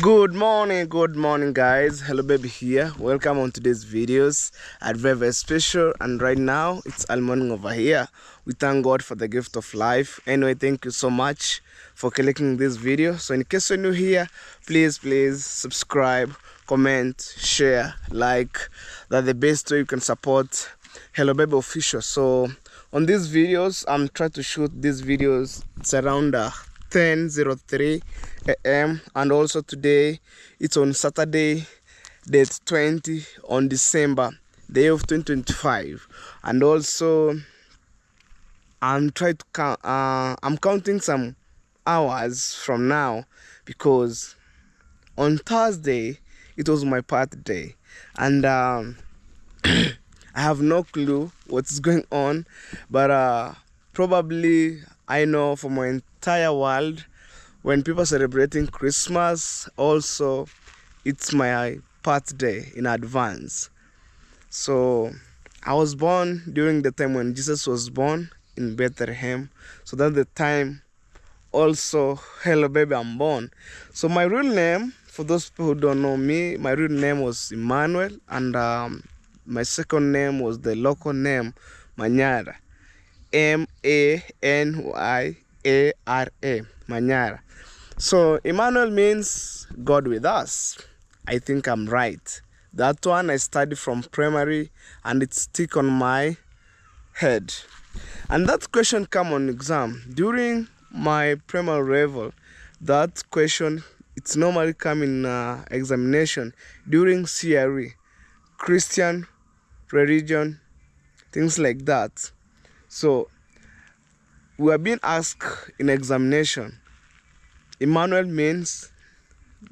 Good morning guys. Hello baby here. Welcome on today's videos at very special, and right now it's all morning over here. We thank God for the gift of life. Anyway, thank you so much for clicking this video. So in case you're new here, please subscribe, comment, share, like. That's the best way you can support Hello Baby Official. So on these videos, I'm trying to shoot these videos. It's around 10:03 a.m. and also today it's on Saturday, date 20 on December, day of 2025, and also I'm trying to count. I'm counting some hours from now because on Thursday it was my birthday, and I have no clue what's going on, but probably I know for my entire world when people are celebrating Christmas, also it's my birthday in advance. So I was born during the time when Jesus was born in Bethlehem, so that's the time also Hello Baby I'm born. So my real name, for those people who don't know me, my real name was Emmanuel, and my second name was the local name Manyara, Manyara, Manyara. So Emmanuel means God with us. I think I'm right. That one I studied from primary and it stick on my head. And that question come on exam. During my primary level, that question, it's normally come in examination during CRE, Christian religion, things like that. So we are being asked in examination, Emmanuel means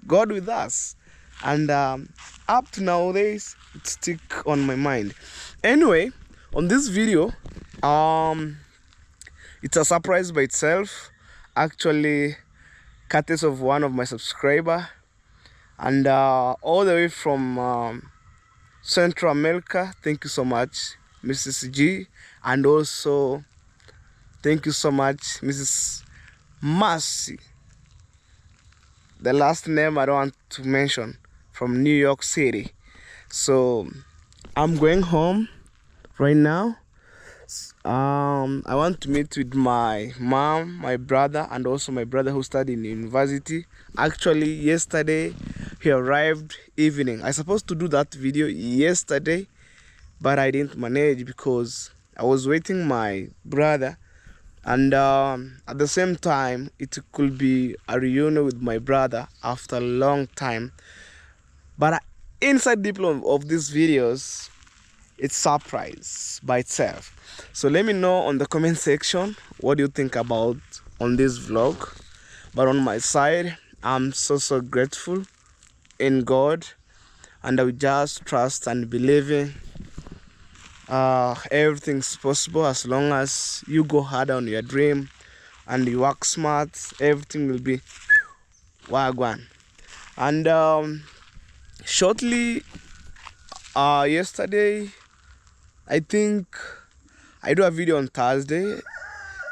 God with us, and up to nowadays it stick on my mind. Anyway, on this video, it's a surprise by itself, actually courtesy of one of my subscriber, and all the way from Central America. Thank you so much, Mrs. G, and also thank you so much, Mrs. Mercy. The last name I don't want to mention, from New York City. So I'm going home right now. I want to meet with my mom, my brother, and also my brother who studied in university. Actually, yesterday he arrived evening. I supposed to do that video yesterday, but I didn't manage because I was waiting my brother, and at the same time it could be a reunion with my brother after a long time. But inside deep of these videos, it's surprise by itself. So let me know on the comment section what do you think about on this vlog. But on my side, I'm so grateful in God, and I will just trust and believe in everything's possible as long as you go hard on your dream and you work smart. Everything will be wagwan. And shortly yesterday, I think I do a video on Thursday,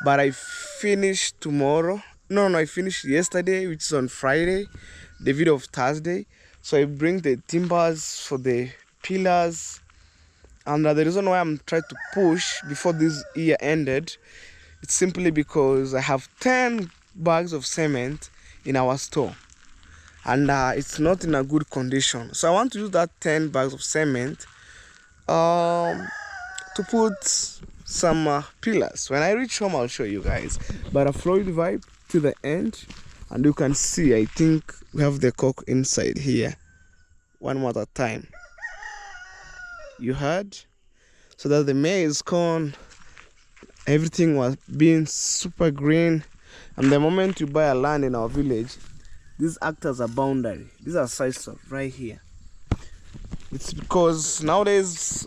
but I finished tomorrow. No, I finished yesterday, which is on Friday, the video of Thursday. So I bring the timbers for the pillars. And the reason why I'm trying to push before this year ended, it's simply because I have 10 bags of cement in our store, and it's not in a good condition. So I want to use that 10 bags of cement to put some pillars. When I reach home, I'll show you guys. But a Floyd vibe to the end, and you can see, I think we have the cock inside here. One more at a time. You heard? So that the maize, corn, everything was being super green. And the moment you buy a land in our village, these act as a boundary. These are sites of right here. It's because nowadays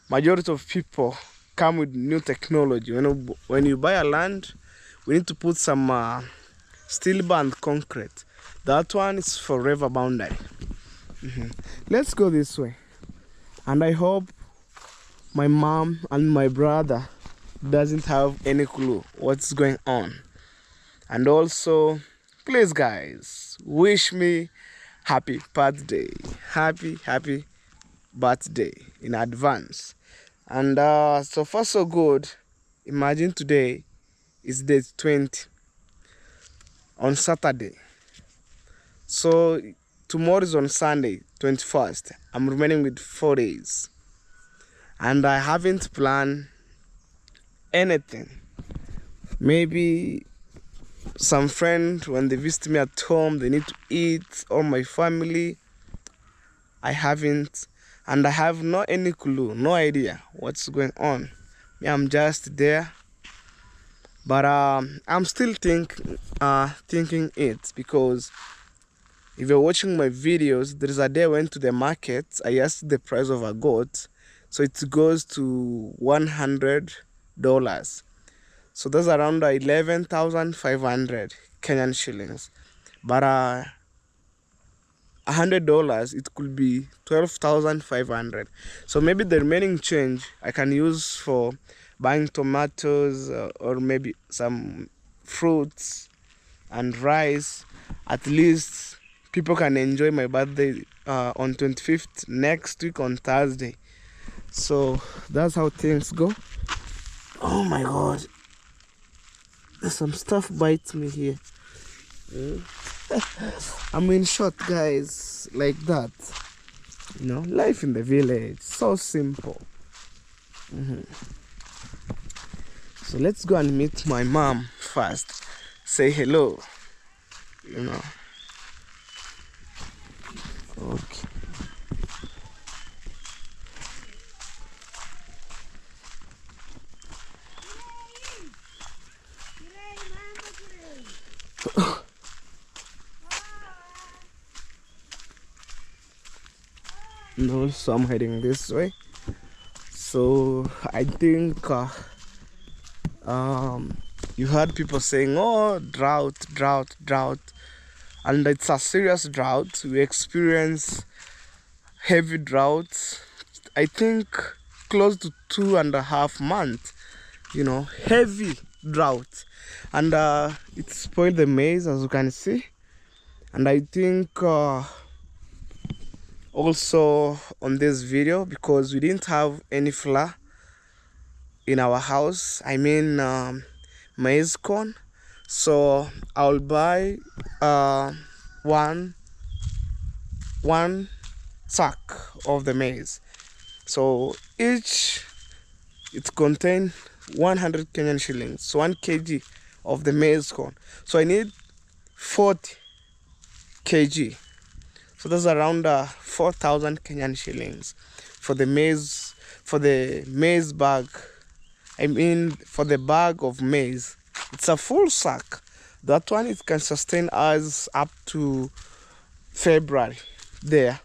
majority of people come with new technology. When you buy a land, we need to put some steel band concrete. That one is forever boundary. Let's go this way. And I hope my mom and my brother doesn't have any clue what's going on. And also please guys, wish me happy birthday. Happy birthday in advance. And so far so good. Imagine today is day 20 on Saturday. So tomorrow is on Sunday, 21st. I'm remaining with 4 days. And I haven't planned anything. Maybe some friend, when they visit me at home, they need to eat, or my family. I haven't, and I have no any clue, no idea what's going on. I'm just there, but I'm still thinking it, because if you're watching my videos, there is a day I went to the market. I asked the price of a goat, so it goes to $100. So that's around 11,500 Kenyan shillings. But $100, it could be 12,500. So maybe the remaining change I can use for buying tomatoes, or maybe some fruits and rice. At least people can enjoy my birthday on 25th, next week on Thursday. So that's how things go. Oh my god, some stuff bites me here. I'm in short, guys, like that. You know, life in the village, so simple. So let's go and meet my mom first. Say hello. You know. Okay. No, so I'm heading this way. So I think you heard people saying, oh, drought, and it's a serious drought. We experience heavy droughts, I think close to 2.5 months, you know, heavy drought. And it spoiled the maize, as you can see. And I think also on this video, because we didn't have any flour in our house, I mean maize corn, so I'll buy one sack of the maize. So each, it contains 100 Kenyan shillings, so 1 kg of the maize corn. So I need 40 kg. So that's around 4,000 Kenyan shillings for the maize bag. I mean, for the bag of maize, it's a full sack. That one, it can sustain us up to February there.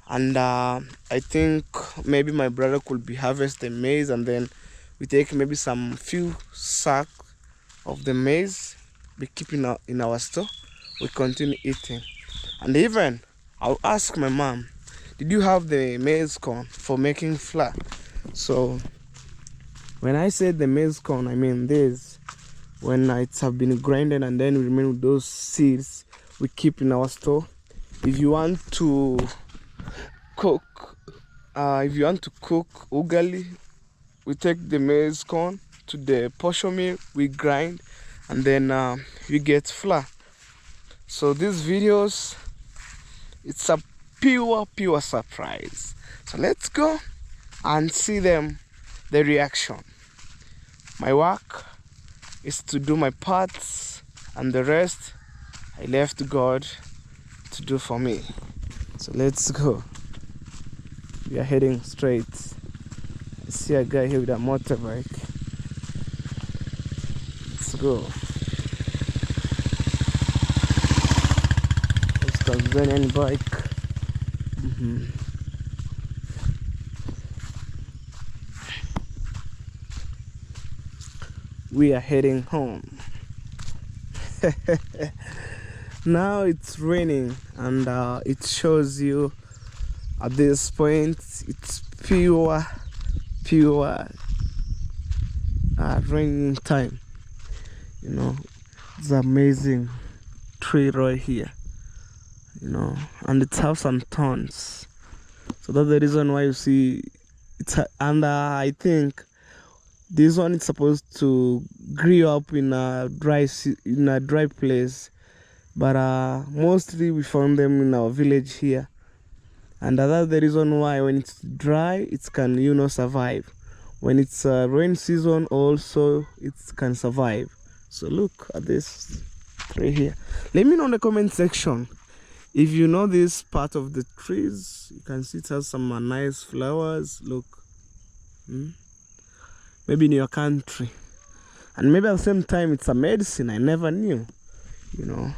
And I think maybe my brother could be harvest the maize, and then we take maybe some few sack of the maize, we keep in our store, we continue eating. And even I'll ask my mom, did you have the maize corn for making flour? So when I say the maize corn, I mean this, when it's have been grinded and then we remain with those seeds, we keep in our store. If you want to cook ugali, we take the maize corn to the portion mill, we grind, and then we get flour. So these videos, it's a pure surprise. So let's go and see the reaction. My work is to do my parts, and the rest I left God to do for me. So let's go. We are heading straight. I see a guy here with a motorbike. Let's go. Tanzanian bike. We are heading home. Now it's raining, and it shows you at this point it's pure raining time. You know, it's amazing tree right here, you know, and it has some thorns. So that's the reason why you see it's and I think this one is supposed to grow up in a dry place, but mostly we found them in our village here, and that's the reason why when it's dry it can, you know, survive. When it's rain season also it can survive. So look at this tree here. Let me know in the comment section if you know this part of the trees. You can see it has some nice flowers. Look, maybe in your country, and maybe at the same time it's a medicine. I never knew, you know.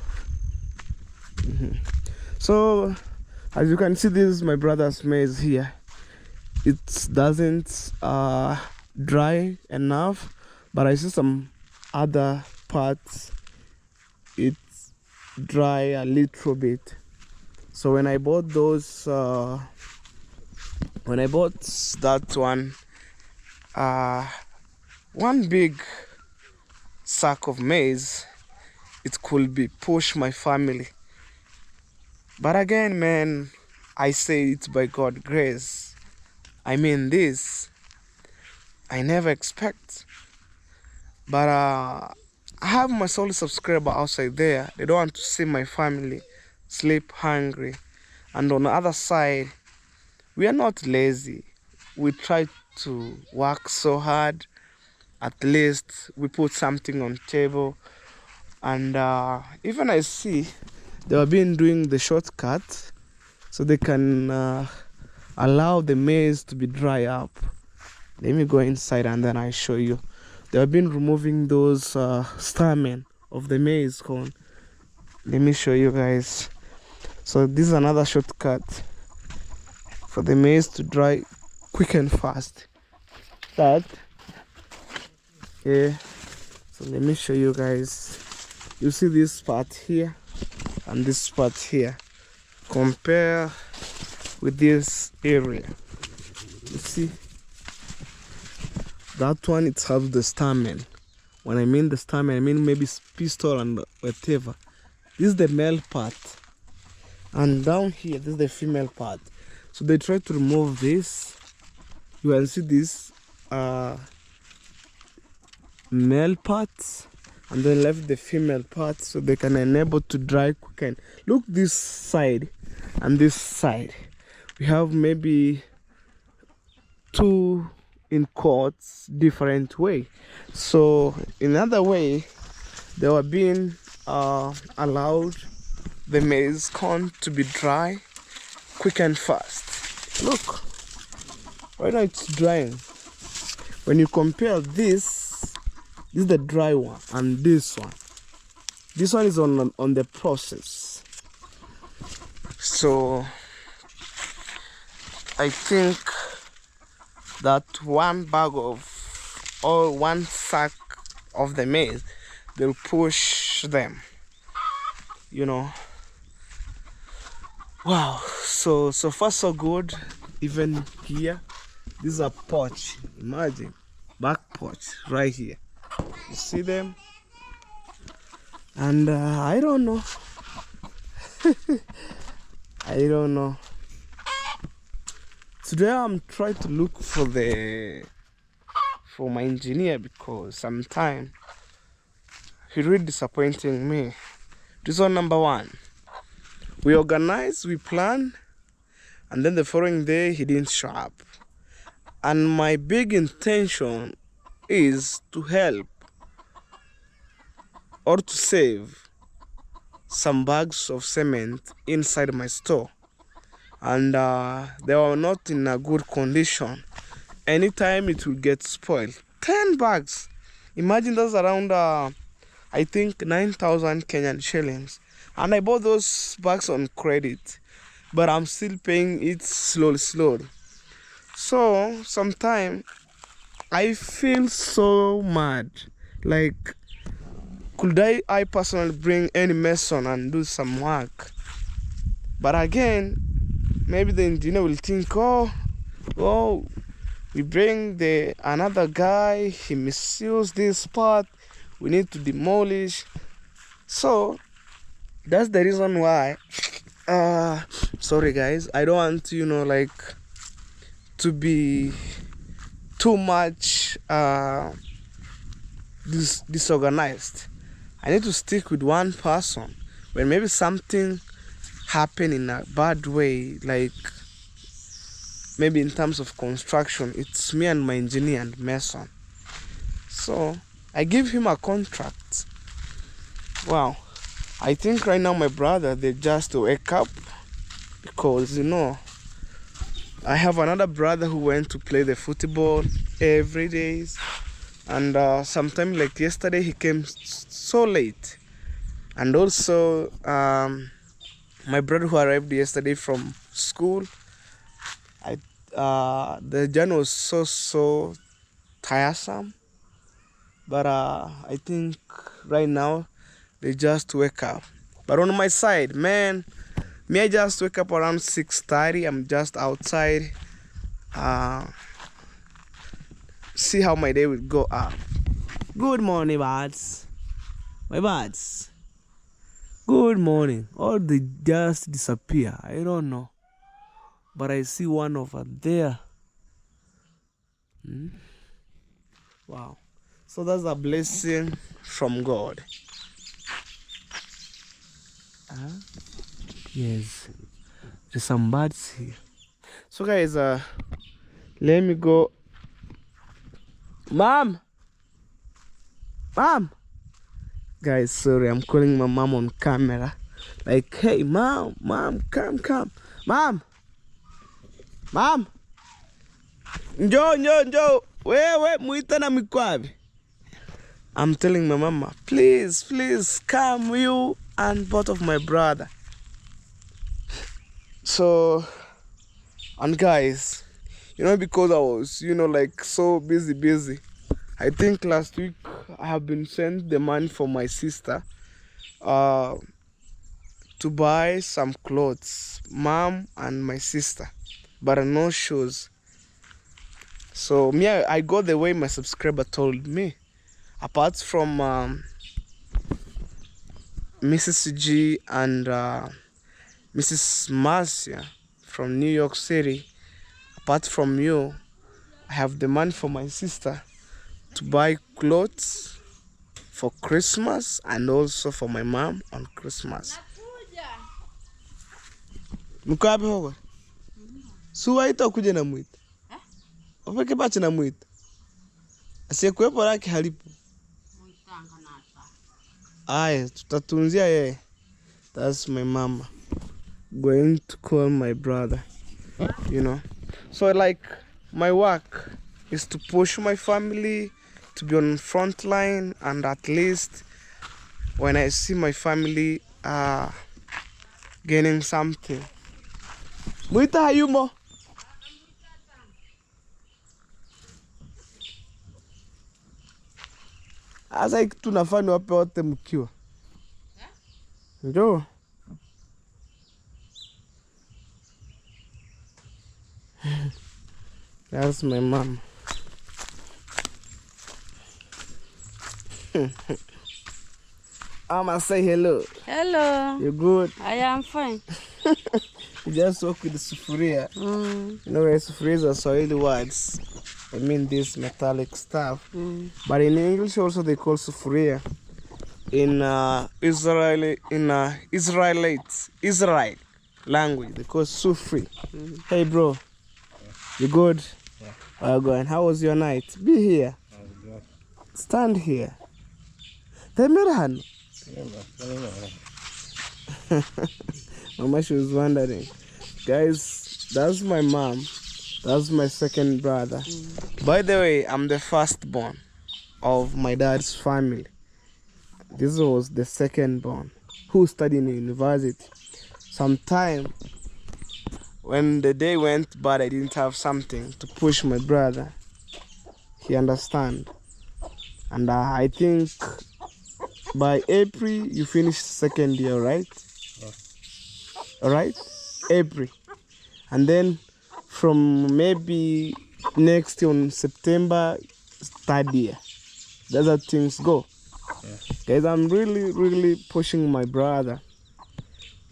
So as you can see, this is my brother's maize here. It doesn't dry enough, but I see some other parts it's dry a little bit. So when I bought those when I bought that one big sack of maize, it could be push my family. But again, man, I say it's by God's grace. I mean this, I never expect. But I have my solid subscriber outside there. They don't want to see my family sleep hungry. And on the other side, we are not lazy. We try to work so hard. At least we put something on table. And even I see they have been doing the shortcut so they can allow the maize to be dry up. Let me go inside and then I show you. They have been removing those stamen of the maize corn. Let me show you guys. So this is another shortcut for the maize to dry quick and fast. That, yeah. So let me show you guys. You see this part here and this part here. Compare with this area. You see, that one it has the stamen. When I mean the stamen, I mean maybe pistol and whatever. This is the male part, and down here this is the female part. So they try to remove this. You can see this male parts, and then left the female part so they can enable to dry quick. And look, this side and this side, we have maybe two in courts different way. So in other way, they were being allowed the maize corn to be dry quick and fast. Look, right now it's drying. When you compare this is the dry one and this one is on the process. So I think that one bag of or one sack of the maize will push them, you know. Wow, so far so good. Even here, this is a porch. Imagine, back porch right here. You see them? And I don't know. I don't know. Today I'm trying to look for my engineer, because sometimes he really disappointing me. Reason number one, we organize, we plan, and then the following day he didn't show up. And my big intention is to help or to save some bags of cement inside my store, and they were not in a good condition. Anytime it will get spoiled. 10 bags, imagine that's around I think 9,000 Kenyan shillings, and I bought those bags on credit, but I'm still paying it slowly. So sometimes I feel so mad, like, could I personally bring any mason and do some work? But again, maybe the engineer will think, oh, we bring another guy, he misused this part, we need to demolish. So That's the reason why. Sorry guys, I don't want to, like, to be too much disorganized. I need to stick with one person. When maybe something happen in a bad way, like maybe in terms of construction, it's me and my engineer and mason. So I give him a contract. Wow. I think right now my brother, they just wake up because, I have another brother who went to play the football every day. And sometime like yesterday, he came so late. And also, my brother who arrived yesterday from school, the journey was so tiresome. But I think right now they just wake up. But on my side, man, me, I just wake up around 6:30. I'm just outside, see how my day will go up. Good morning, birds. My birds. Good morning. Or they just disappear. I don't know. But I see one over there. Wow. So that's a blessing from God. Yes. There's some birds here. So guys, let me go. Mom! Guys, sorry, I'm calling my mom on camera. Like, hey, mom, come. Mom! Njoo. Wewe, muita na mikwabi. I'm telling my mama, please, come, you and both of my brother. So, and guys, because I was, like so busy. I think last week I have been sent the money for my sister to buy some clothes, mom and my sister, but no shoes. So me, I got the way my subscriber told me. Apart from Mrs. G and Mrs. Marcia from New York City, apart from you, I have the money for my sister to buy clothes for Christmas and also for my mom on Christmas. Mkabe hogo? Suwaita kuja na mwita. Opeke pache na mwita. Asiyekuwepo laki halipo. Aya, tutatunzia yeye. That's my mama. Going to call my brother. So like my work is to push my family to be on front line, and at least when I see my family gaining something. Mwita hayumo. Asa tunafanya wape wote mkiwa. Njoo. That's my mom. I'ma say hello. Hello. You good? I am fine. You just work with the sufuria. Where sufuria are Swahili words. I mean this metallic stuff. But in English also they call sufuria. In Israel language they call sufri. Hey bro, you good? Yeah. Going. How was your night? Be here. Stand here. Temirhan. Mama, she was wondering. Guys, that's my mom. That's my second brother. By the way, I'm the firstborn of my dad's family. This was the second born who studied in university. Sometime when the day went bad, I didn't have something to push my brother. He understand. And I think by April you finish second year, right? Alright? April. And then from maybe next year on September, third year. That's how things go. Yeah. Guys, I'm really pushing my brother.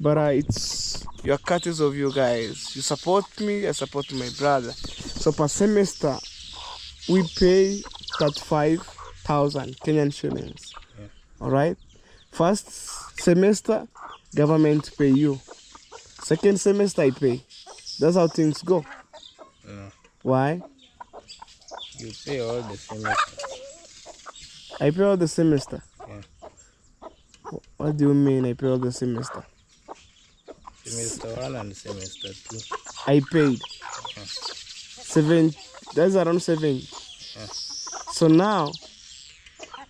but it's your courtesy of you guys. You support me, I support my brother. So per semester, we pay 35,000 Kenyan shillings. Yeah. All right. First semester, government pay you. Second semester, I pay. That's how things go. No. Why? You pay all the semester. I pay all the semester. Yeah. What do you mean I pay all the semester? Semester 1 and semester 2. I paid. Yeah. 7. That's around 7. Yeah. So now,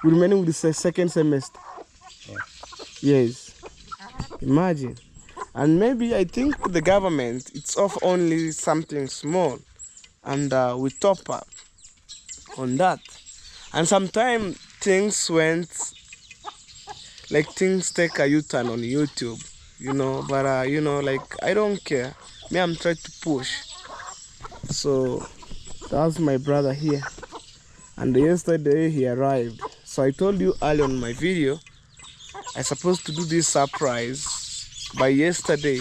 we're remaining with the second semester. Yeah. Yes. Imagine. And maybe I think the government, it's off only something small. And we top up on that. And sometimes things went, like things take a U-turn on YouTube, you know, but you know, like I don't care. Me, I'm trying to push. So that's my brother here. And yesterday he arrived. So I told you earlier on my video, I supposed to do this surprise by yesterday,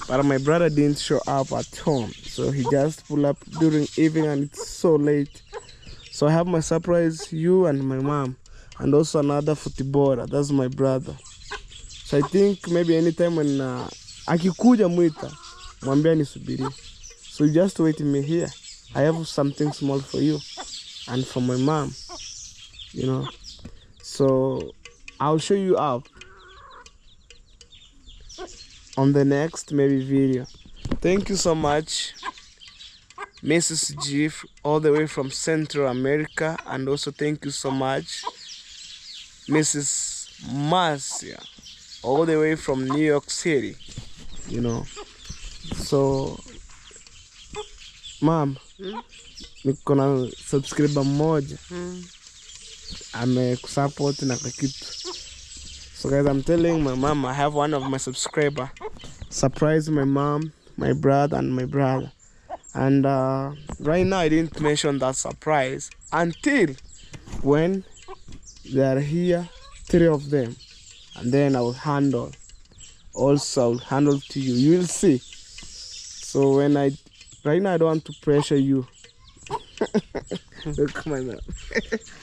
but my brother didn't show up at home. So he just pulled up during evening and it's so late. So I have my surprise, you and my mom, and also another footballer. That's my brother. So I think maybe anytime when akikuja mwita, mwambia nisubiri. So you just wait me here. I have something small for you and for my mom, you know. So I'll show you up on the next maybe video. Thank you so much, Mrs. G, all the way from Central America, and also thank you so much, Mrs. Marcia, all the way from New York City, you know. So, Mom, niko na subscriber mmoja amekusupport na kitu. So guys, I'm telling my mom I have one of my subscriber surprise my mom, my brother, and my brother. And right now I didn't mention that surprise until when they are here, 3 of them, and then I will handle. Also, I will handle to you. You will see. So when right now I don't want to pressure you. Look at my mom.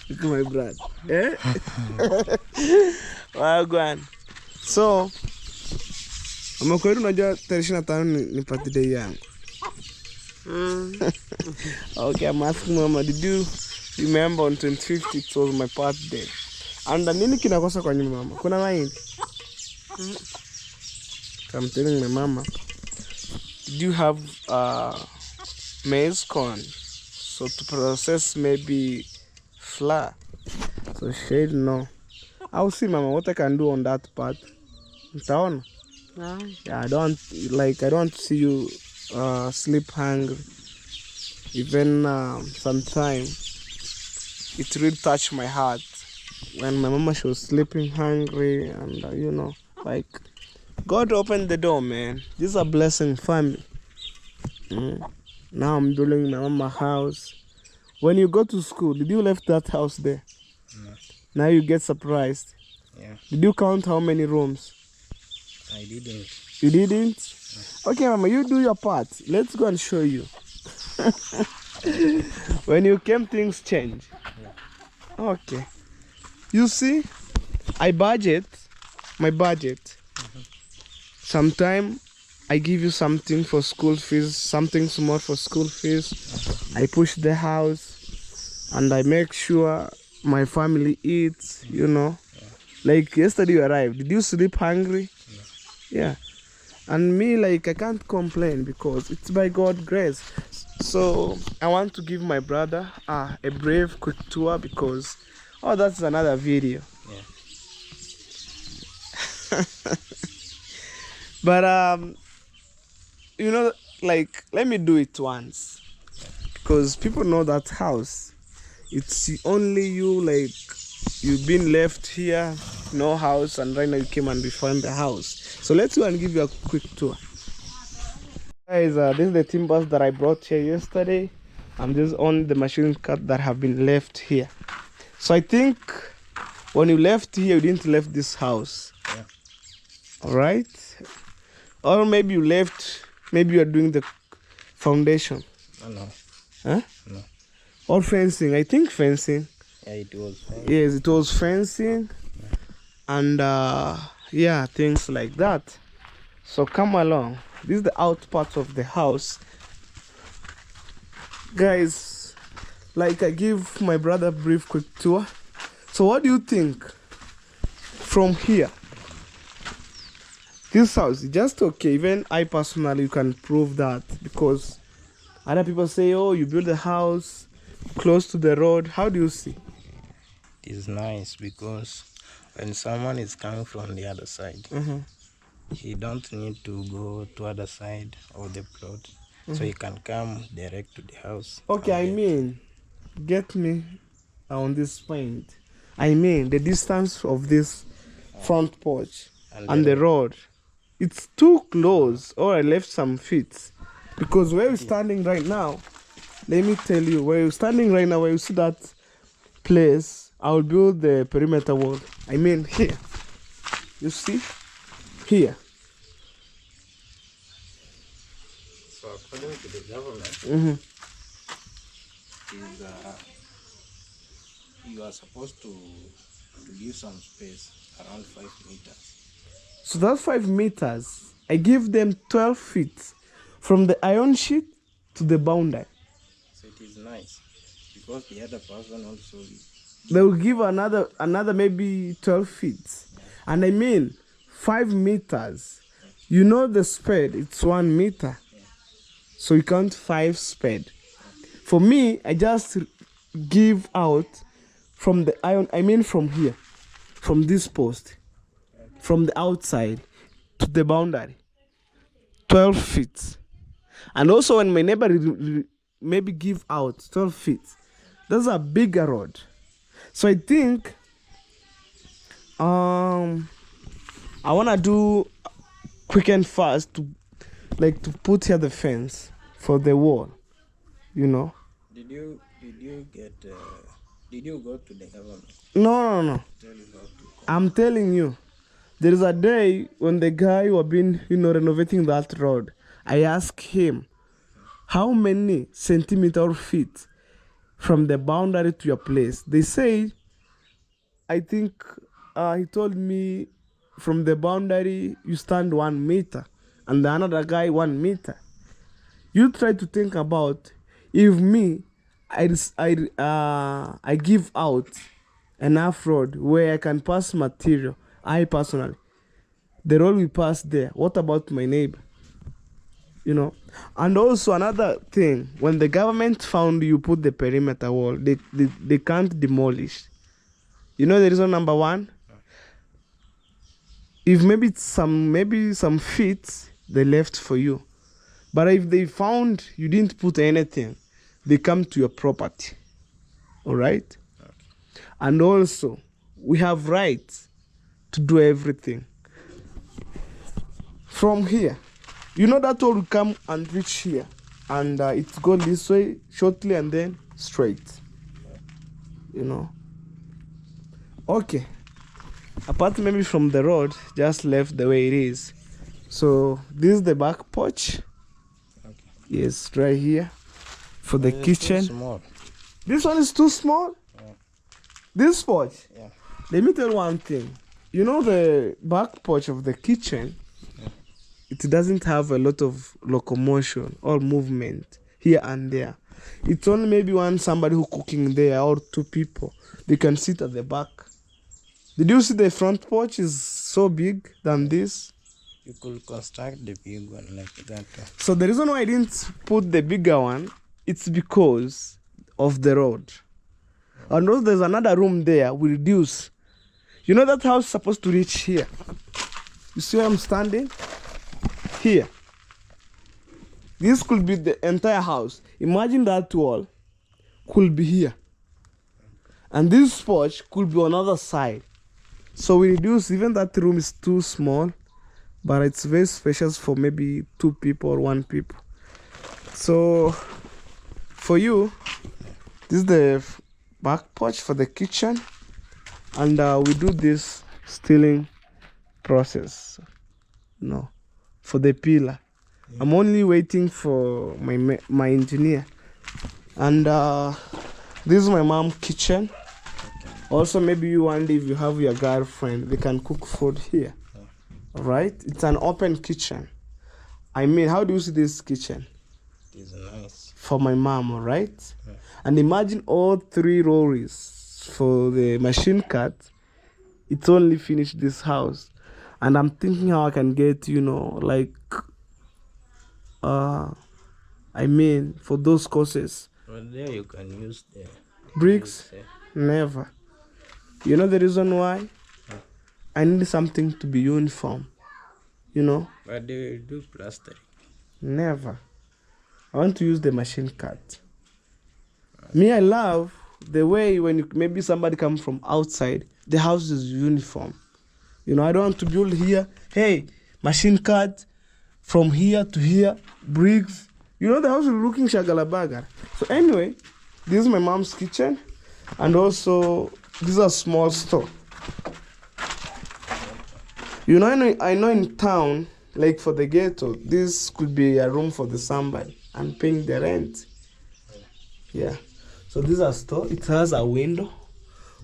Look at my brother. Eh? Well, go on. So, Amakweli unajua tarehe 25 ni birthday yangu. Okay, I'm asking Mama, did you remember on 25th it was my birthday? And nini kinakosa kwa nyumba mama? Kuna mahindi? I'm telling my mama, did you have maize corn? So to process maybe flour. So she said no. I'll see Mama what I can do on that part. Nitaona. Yeah, I don't want to see you sleep hungry. Even sometimes it really touched my heart when my mama, she was sleeping hungry, and you know, like God opened the door, man. This is a blessing family. Now I'm building my mama house. When you go to school, did you left that house there? No. Now you get surprised. Yeah. Did you count how many rooms? I didn't. You didn't? Okay, Mama, you do your part. Let's go and show you. When you came, things change. Yeah. Okay. You see, my budget. Sometime I give you something for school fees, something small for school fees. I push the house and I make sure my family eats, you know. Yeah. Like yesterday you arrived. Did you sleep hungry? Yeah. And me, like, I can't complain because it's by God's grace. So I want to give my brother a brave quick tour because that's another video. Yeah. But you know, like, let me do it once because people know that house. It's only you, like, you've been left here, no house, and right now you came and we found the house. So let's go and give you a quick tour. Guys, this is the timbers that I brought here yesterday, and this is only the machine cut that have been left here. So I think when you left here, you didn't left this house. Yeah. All right. Or maybe you left, maybe you are doing the foundation. No. Huh? No. Or fencing. I think fencing. Yeah, it was fine. Yes, it was fencing. And yeah, things like that. So come along. This is the out part of the house. Guys, like I give my brother a brief quick tour. So what do you think from here? This house is just okay. Even I personally can prove that, because other people say, oh, you build a house close to the road. How do you see? It is nice because when someone is coming from the other side, he don't need to go to other side of the plot. So he can come direct to the house. Okay, I mean, get me on this point. I mean, the distance of this front porch and the road, it's too close, or I left some feet. Because where you're standing right now, let me tell you, where you're standing right now, where you see that place, I will build the perimeter wall. I mean, here. You see? Here. So according to the government, is you are supposed to give some space around 5 meters. So that's 5 meters. I give them 12 feet from the iron sheet to the boundary. So it is nice because the other person also. They will give another maybe 12 feet. And I mean 5 meters. You know the spread, it's 1 meter. So you count 5 spread. For me, I just give out from the iron, I mean from here, from this post, from the outside to the boundary, 12 feet. And also when my neighbor maybe give out 12 feet, that's a bigger road. So I think I wanna do quick and fast to put here the fence for the wall, you know. Did you go to the government? No. Tell you how to come. I'm telling you, there is a day when the guy who have been, renovating that road, I asked him, how many centimeter or feet from the boundary to your place? They say, I think he told me from the boundary you stand 1 meter and the another guy 1 meter. You try to think about if me, I give out enough road where I can pass material, I personally, the road will pass there. What about my neighbor? And also another thing, when the government found you put the perimeter wall, they can't demolish. You know the reason number one? If maybe some feet they left for you, but if they found you didn't put anything, they come to your property. All right? Okay. And also, we have rights to do everything. From here, that all will come and reach here, and it's go this way shortly and then straight. Okay. Apart maybe from the road, just left the way it is. So this is the back porch. Okay. Yes, right here for the kitchen. Too small. This one is too small. Yeah. This porch. Yeah. Let me tell you one thing. The back porch of the kitchen, it doesn't have a lot of locomotion or movement here and there. It's only maybe somebody who cooking there or 2 people. They can sit at the back. Did you see the front porch is so big than this? You could construct the big one like that. So the reason why I didn't put the bigger one, it's because of the road. And also there's another room there we reduce. That house is supposed to reach here. You see where I'm standing? Here. This could be the entire house. Imagine that wall could be here. And this porch could be on the other side. So we reduce, even that room is too small, but it's very spacious for maybe 2 people or 1 people. So for you, this is the back porch for the kitchen, and we do this stealing process. for the pillar. I'm only waiting for my engineer. And this is my mom's kitchen. Also, maybe you one day, if you have your girlfriend, they can cook food here. Right? It's an open kitchen. I mean, how do you see this kitchen? It's nice. For my mom, right? Yeah. And imagine all 3 lorries for the machine cut. It's only finished this house. And I'm thinking how I can get, like, I mean, for those courses. Well, there you can use the bricks. Never. You know the reason why? I need something to be uniform. But they do plastering. Never. I want to use the machine cut. Me, I love the way when maybe somebody comes from outside, the house is uniform. I don't want to build here. Hey, machine cut from here to here, bricks. The house is looking shagalabaga. So anyway, this is my mom's kitchen, and also this is a small store. I know in town, like for the ghetto, this could be a room for the somebody and paying the rent. Yeah. So this is a store. It has a window.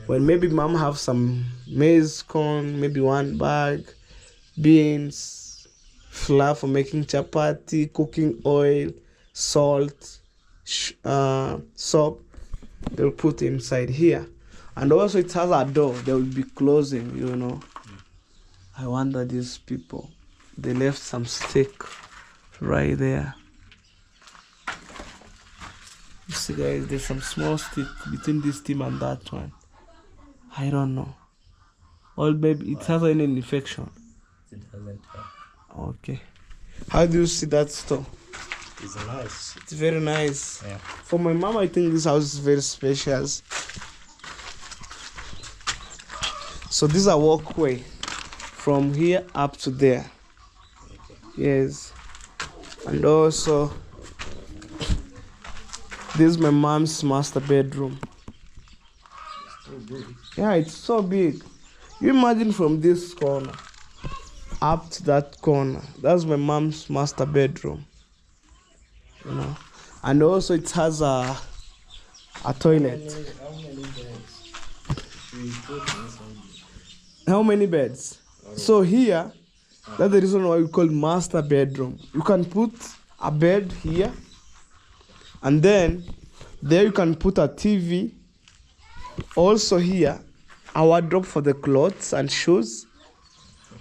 When maybe mom have some maize corn, maybe 1 bag, beans, flour for making chapati, cooking oil, salt, soap, they'll put inside here. And also it has a door. They will be closing, I wonder these people, they left some steak right there. You see guys, there's some small stick between this team and that one. I don't know. Or maybe it has any infection. It doesn't have. Okay. How do you see that store? It's nice. It's very nice. Yeah. For my mom, I think this house is very spacious. So this is a walkway from here up to there. Okay. Yes. And also, this is my mom's master bedroom. It's too big. Yeah, it's so big. You imagine from this corner up to that corner. That's my mom's master bedroom. And also it has a toilet. How many beds? So here, that's the reason why we call master bedroom. You can put a bed here, and then there you can put a TV. Also here, a wardrobe for the clothes and shoes.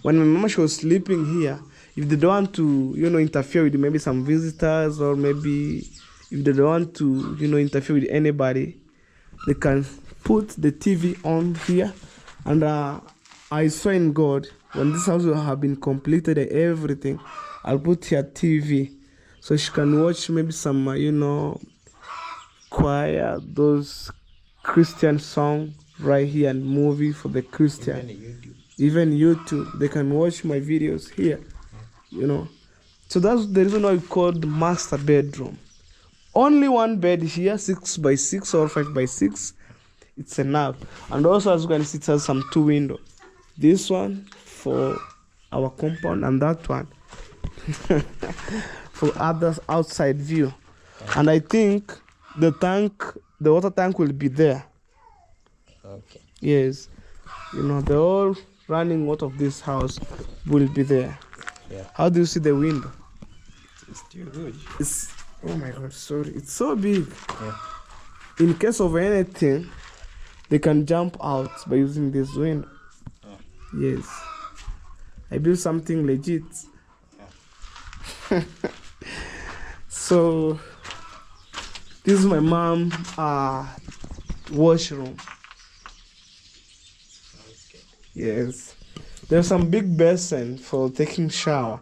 When my mama, she was sleeping here, if they don't want to, interfere with maybe some visitors, or maybe if they don't want to, interfere with anybody, they can put the TV on here. And I swear in God, when this house will have been completed and everything, I'll put here TV so she can watch maybe some, choir, those Christian song right here, and movie for the Christian. Even YouTube, they can watch my videos here, So that's the reason why we called master bedroom. Only 1 bed here, 6x6 or 5x6. It's enough. And also, as you can see, it has some 2 windows. This one for our compound, and that one for others outside view. And I think the water tank will be there. Okay. Yes. The whole running water of this house will be there. Yeah. How do you see the window? It's still good. Oh my God, sorry. It's so big. Yeah. In case of anything, they can jump out by using this window. Oh. Yes. I built something legit. Yeah. So, this is my mom's washroom. Okay. Yes. There's some big basin for taking shower.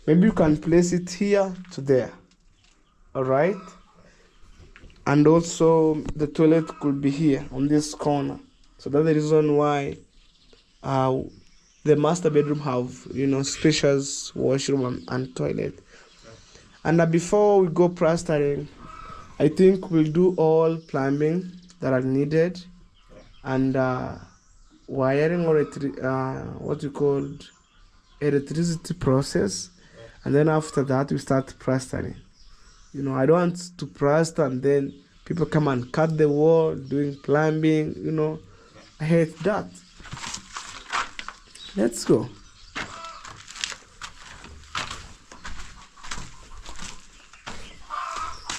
Maybe you can place it here to there. Alright? And also the toilet could be here on this corner. So that's the reason why the master bedroom have, spacious washroom and toilet. And before we go plastering, I think we'll do all plumbing that are needed, and wiring, or what you call electricity process. and then after that we start plastering. You know, I don't want to plaster and then people come and cut the wall doing plumbing. You know, I hate that. Let's go.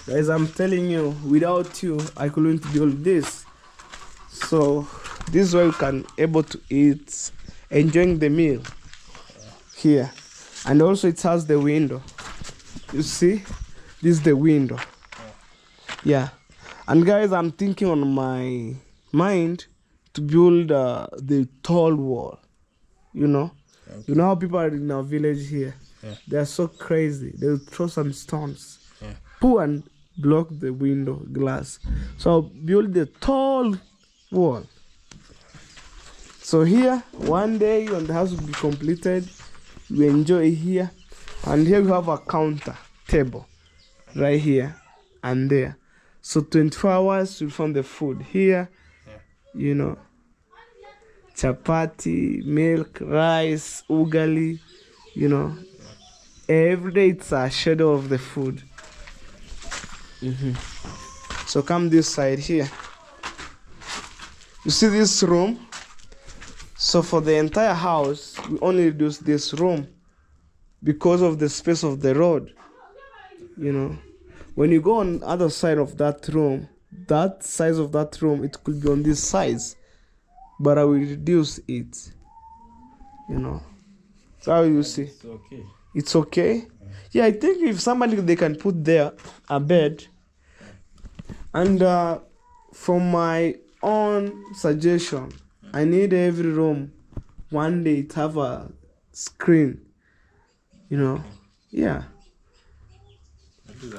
Guys, I'm telling you, without you, I couldn't build this. So this way you can able to eat, enjoying the meal here. And also it has the window. You see, this is the window. Yeah. And guys, I'm thinking on my mind to build the tall wall. You know, you know how people are in our village here. They are so crazy. They'll throw some stones, pull and block the window glass. So build the tall wall. So here, one day when the house will be completed, we enjoy here. And here we have a counter table right here and there. So 24 hours we find the food here. You know, chapati, milk, rice, ugali, you know. Every day it's a shadow of the food. So come this side here. You see this room? So for the entire house, we only reduce this room because of the space of the road. You know, when you go on other side of that room, that size of that room, it could be on this size, but I will reduce it. You know, so how you see? It's okay. It's okay. Yeah, I think if somebody they can put there a bed, and from my own suggestion, I need every room one day to have a screen. You know, yeah.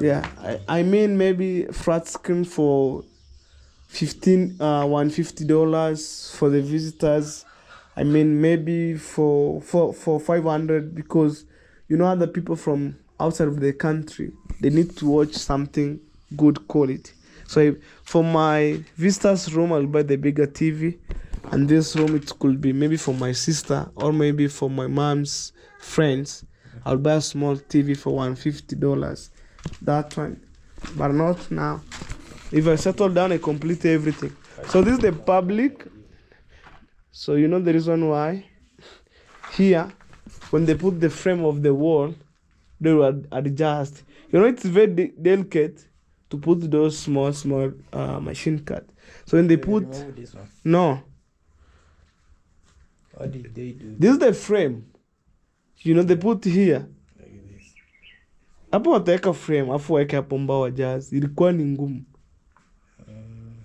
Yeah, I mean maybe flat screen for $150 for the visitors. I mean maybe for 500, because you know other people from outside of the country, they need to watch something good quality. So for my visitors room, I'll buy the bigger TV, and this room it could be maybe for my sister or maybe for my mom's friends. I'll buy a small TV for $150. That one, but not now. If I settle down, I complete everything. So this is the public. So you know the reason why here, when they put the frame of the wall, they will adjust. You know, it's very delicate to put those small machine cut. So when they put This one. no, What did they do? this is the frame. You know, they put here. Like this. Hapo wataweka frame afu waweke hapo mbao wa jazz. Ilikuwa ni ngumu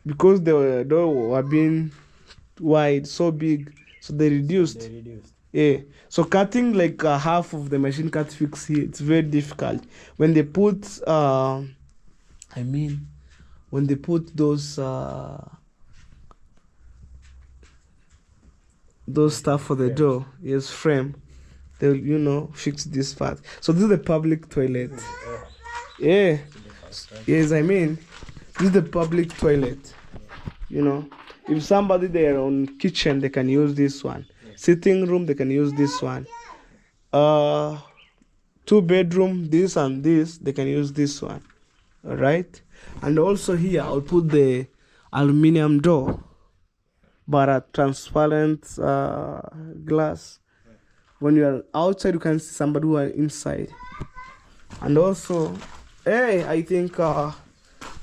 because the door were being wide, so big, so they reduced. They reduced. Yeah, so cutting like half of the machine cut fix here, it's very difficult. When they put when they put those stuff for the door, yes, frame, they'll, you know, fix this part. So this is the public toilet. Yeah, yes, I mean, this is the public toilet. You know, if somebody there on kitchen, they can use this one. Sitting room, they can use this one. 2-bedroom, this and this, they can use this one. All right. And also here, I'll put the aluminum door, but a transparent glass. When you are outside, you can see somebody who are inside. And also, hey, I think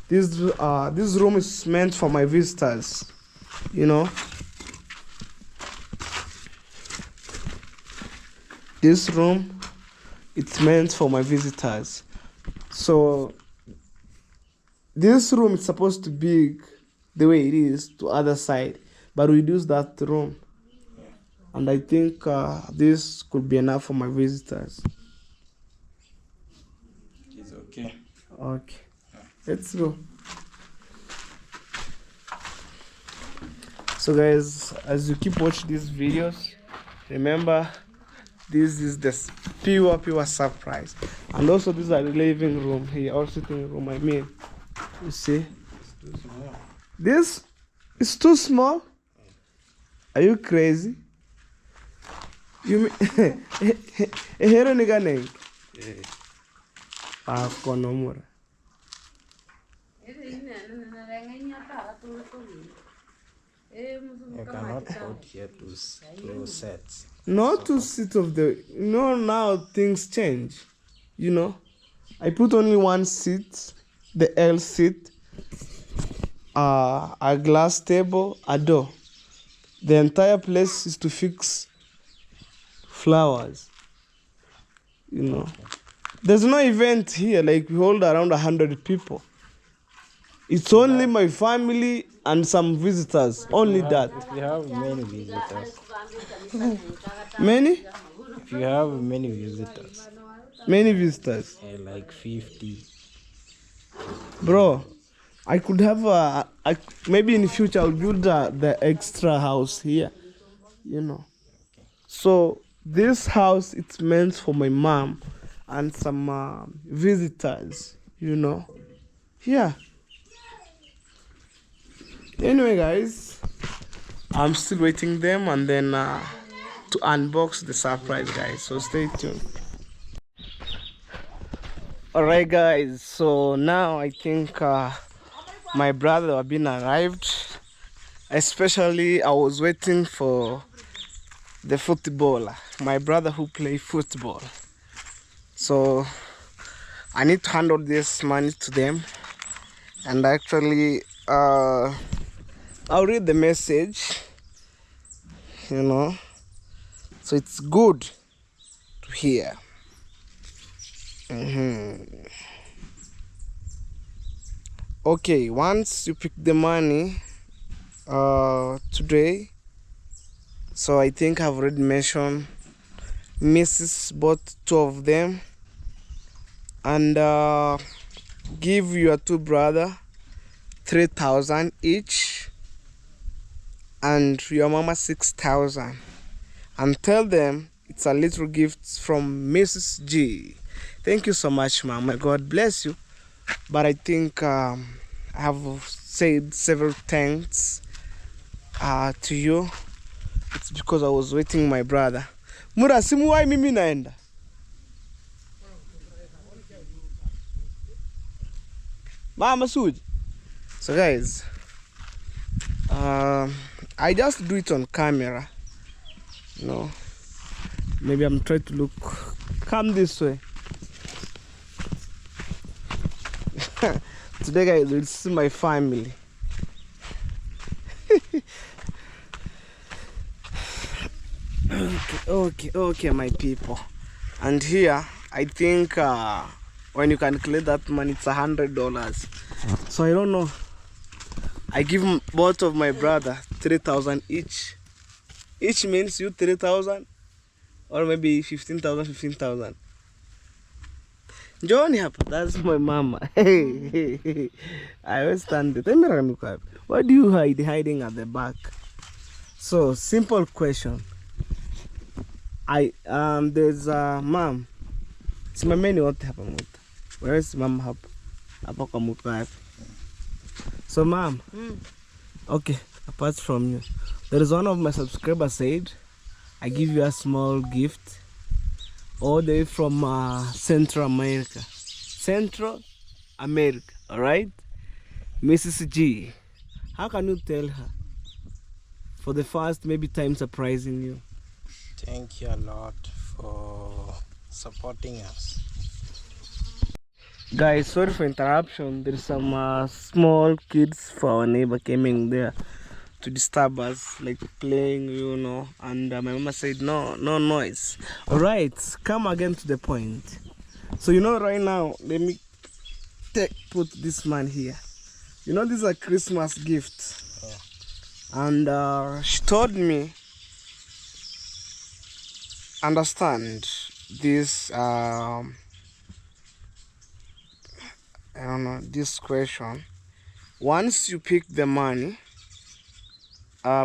this room is meant for my visitors. You know, this room, it's meant for my visitors. So this room is supposed to be the way it is to other side, but we reduce that room, and I think this could be enough for my visitors. It's okay. Okay, let's go. So guys, as you keep watching these videos, remember this is the pure surprise. And also this is a living room here, or sitting room, I mean. You see, It's too small. this is too small. Are you crazy? You mean here nigga name? Pakonomura. You cannot put here two sets. Not two seats of the. No, now things change. You know, I put only one seat, the L seat, a glass table, a door. The entire place is to fix flowers. You know, there's no event here like we hold around 100 people. It's only my family and some visitors. Only that. If you have many visitors, Many? if you have many visitors, Many visitors. like 50. Bro, I could have maybe in the future I'll build the extra house here, you know. So this house, it's meant for my mom and some visitors, you know. Yeah. Anyway, guys, I'm still waiting them and then to unbox the surprise, guys. So stay tuned. Alright, guys. So now I think my brother have been arrived. Especially, I was waiting for the footballer, my brother who play football. So I need to handle this money to them, and actually I'll read the message, you know, so it's good to hear. Okay, once you pick the money today, so I think I've already mentioned Mrs. bought two of them, and give your two brother 3,000 each, and your mama 6,000, and tell them it's a little gift from Mrs. G. Thank you so much, Mama. God bless you. But I think I have said several thanks to you. It's because I was waiting my brother. Mura, simu wai mimi naenda. Mama Suj. So guys, I just do it on camera. You know, maybe I'm trying to look. Come this way. Today, guys, we'll see my family. Okay, my people. And here, I think when you calculate that money, it's $100. So I don't know. I give both of my brother 3,000 each. Each means you 3,000, or maybe 15,000. Johnny hapa, that's my mama. Hey. I always stand there. Why do you hiding at the back? So simple question. There's mom. Simameni wote hapa muta. Where is mom hapa? Hapa kwa muta hapa. So mom. Okay, apart from you, there is one of my subscribers said I give you a small gift all the way from Central America. Alright? Mrs. G. How can you tell her? For the first maybe time surprising you. Thank you a lot for supporting us. Guys, sorry for interruption. There's some small kids for our neighbor came in there to disturb us, like playing, you know, and my mama said no noise. All right, come again to the point. So you know, right now, let me put this man here. You know, these are Christmas gifts. And she told me, understand this I don't know, this question. Once you pick the money,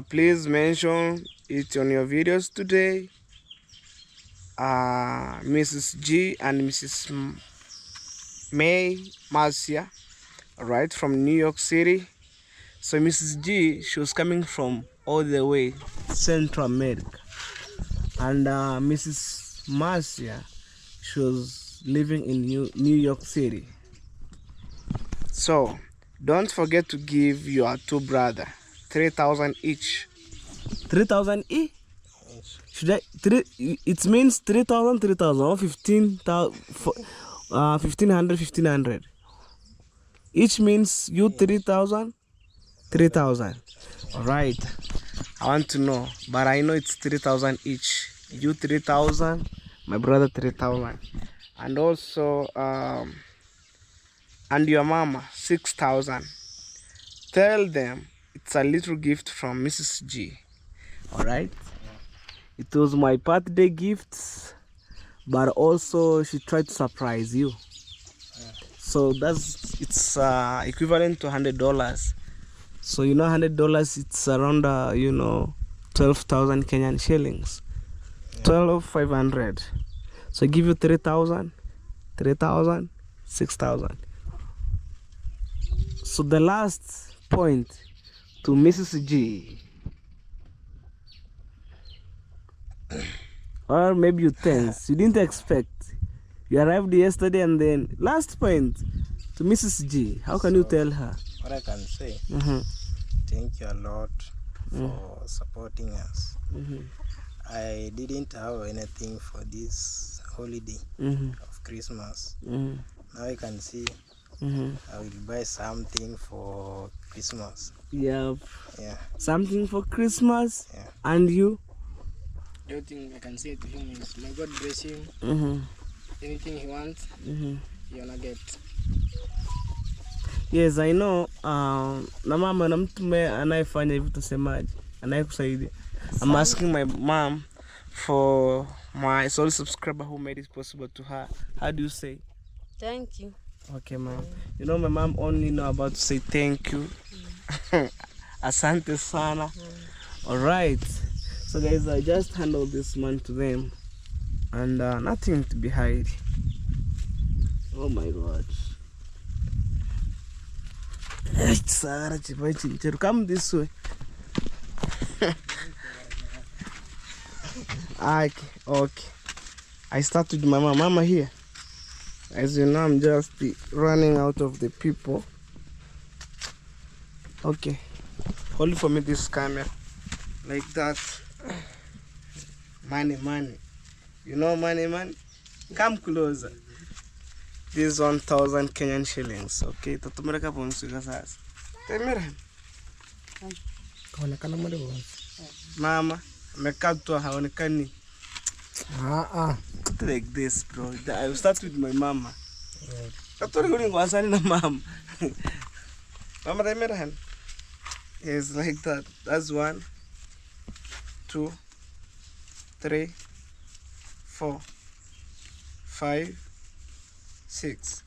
please mention it on your videos today. Mrs. G and Mrs. Marcia, right, from New York City. So Mrs. G, she was coming from all the way Central America, and Mrs. Marcia, she was is living in New York City. So don't forget to give your two brothers 3,000 each. 3,000 each? Yes. Should I it means 3,000 or 15,000 1,500 each means you 3,000 3,000. All right, I want to know, but I know it's 3,000 each. You 3,000, my brother 3,000, and also and your mama 6,000. Tell them it's a little gift from Mrs. G. All right, it was my birthday gift, but also she tried to surprise you. So it's equivalent to $100. So you know $100, it's around 12,000 Kenyan shillings. 12,500. So I give you 3,000, 3,000, 6,000. So the last point to Mrs. G, or maybe you tense, you didn't expect. You arrived yesterday, and then last point to Mrs. G. How can you tell her? What I can say, thank you a lot for supporting us. I didn't have anything for this holiday of Christmas. Now you can see I will buy something for Christmas. Yeah. Yeah. Something for Christmas. Yeah. And you? The only thing I can say to him is, may God bless him. Anything he wants, he wanna get. Yes, I know. Na mama na mtume anayefanya hivyo tusemaje? Anayekusaidia. I'm asking my mom for my sole subscriber who made it possible to her. How do you say? Thank you. Okay, mom. You know my mom only know about to say thank you. Asante sana. All right. So guys, I just handled this man to them, and nothing to be hide. Oh my God. Come this way. Okay. I start with my mama here. As you know, I'm just running out of the people. Okay. Hold for me this camera. Like that. Money. You know money? Come closer. This is 1,000 Kenyan shillings. Okay, tutatumira pumzika sasa. Temera. Kaonekana mwende wapi? Mama, amekatwa haonekani. Put it like this, bro. I will start with my mama. Katori guli ngwasani na mama. Mama temera. Yes, like that. That's 1, 2, 3, 4, 5, 6.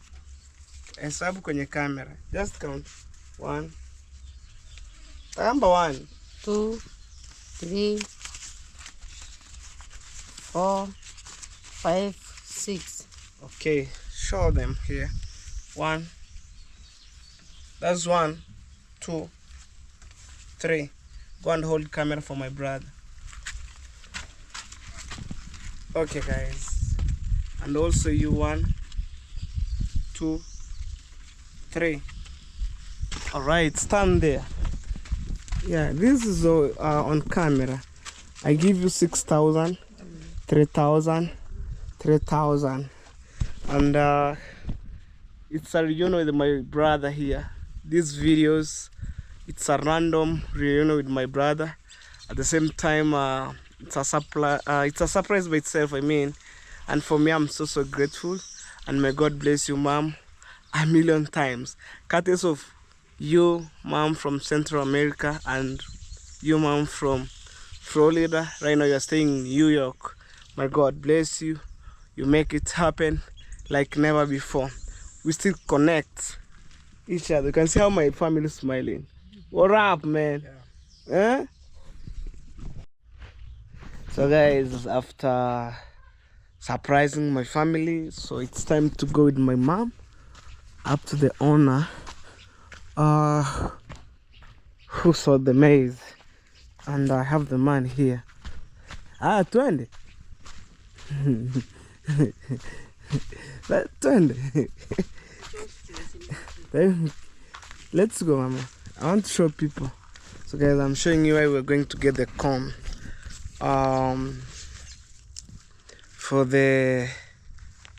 Hesabu kwenye camera. Just count. 1. Number 1, 2, 3, 4, 5, 6. Okay, show them here. 1. That's 1, 2, 3. Go and hold camera for my brother. Okay, guys. And also you 1, 2, 3. All right, stand there. Yeah, this is on camera. I give you 6,000, 3,000, 3,000, and it's a reunion with my brother here. These videos, it's a random reunion with my brother. At the same time, it's a surprise by itself. I mean, and for me, I'm so grateful. And may God bless you, mom, a million times. Courtesy of you, mom, from Central America, and you, mom, from Florida. Right now you're staying in New York. My God bless you. You make it happen like never before. We still connect each other. You can see how my family is smiling. What up, man? Yeah. So guys, after surprising my family, so it's time to go with my mom up to the owner who sold the maize, and I have the man here. Twende. Let's go, mama. I want to show people. So guys, I'm showing you where we're going to get the corn.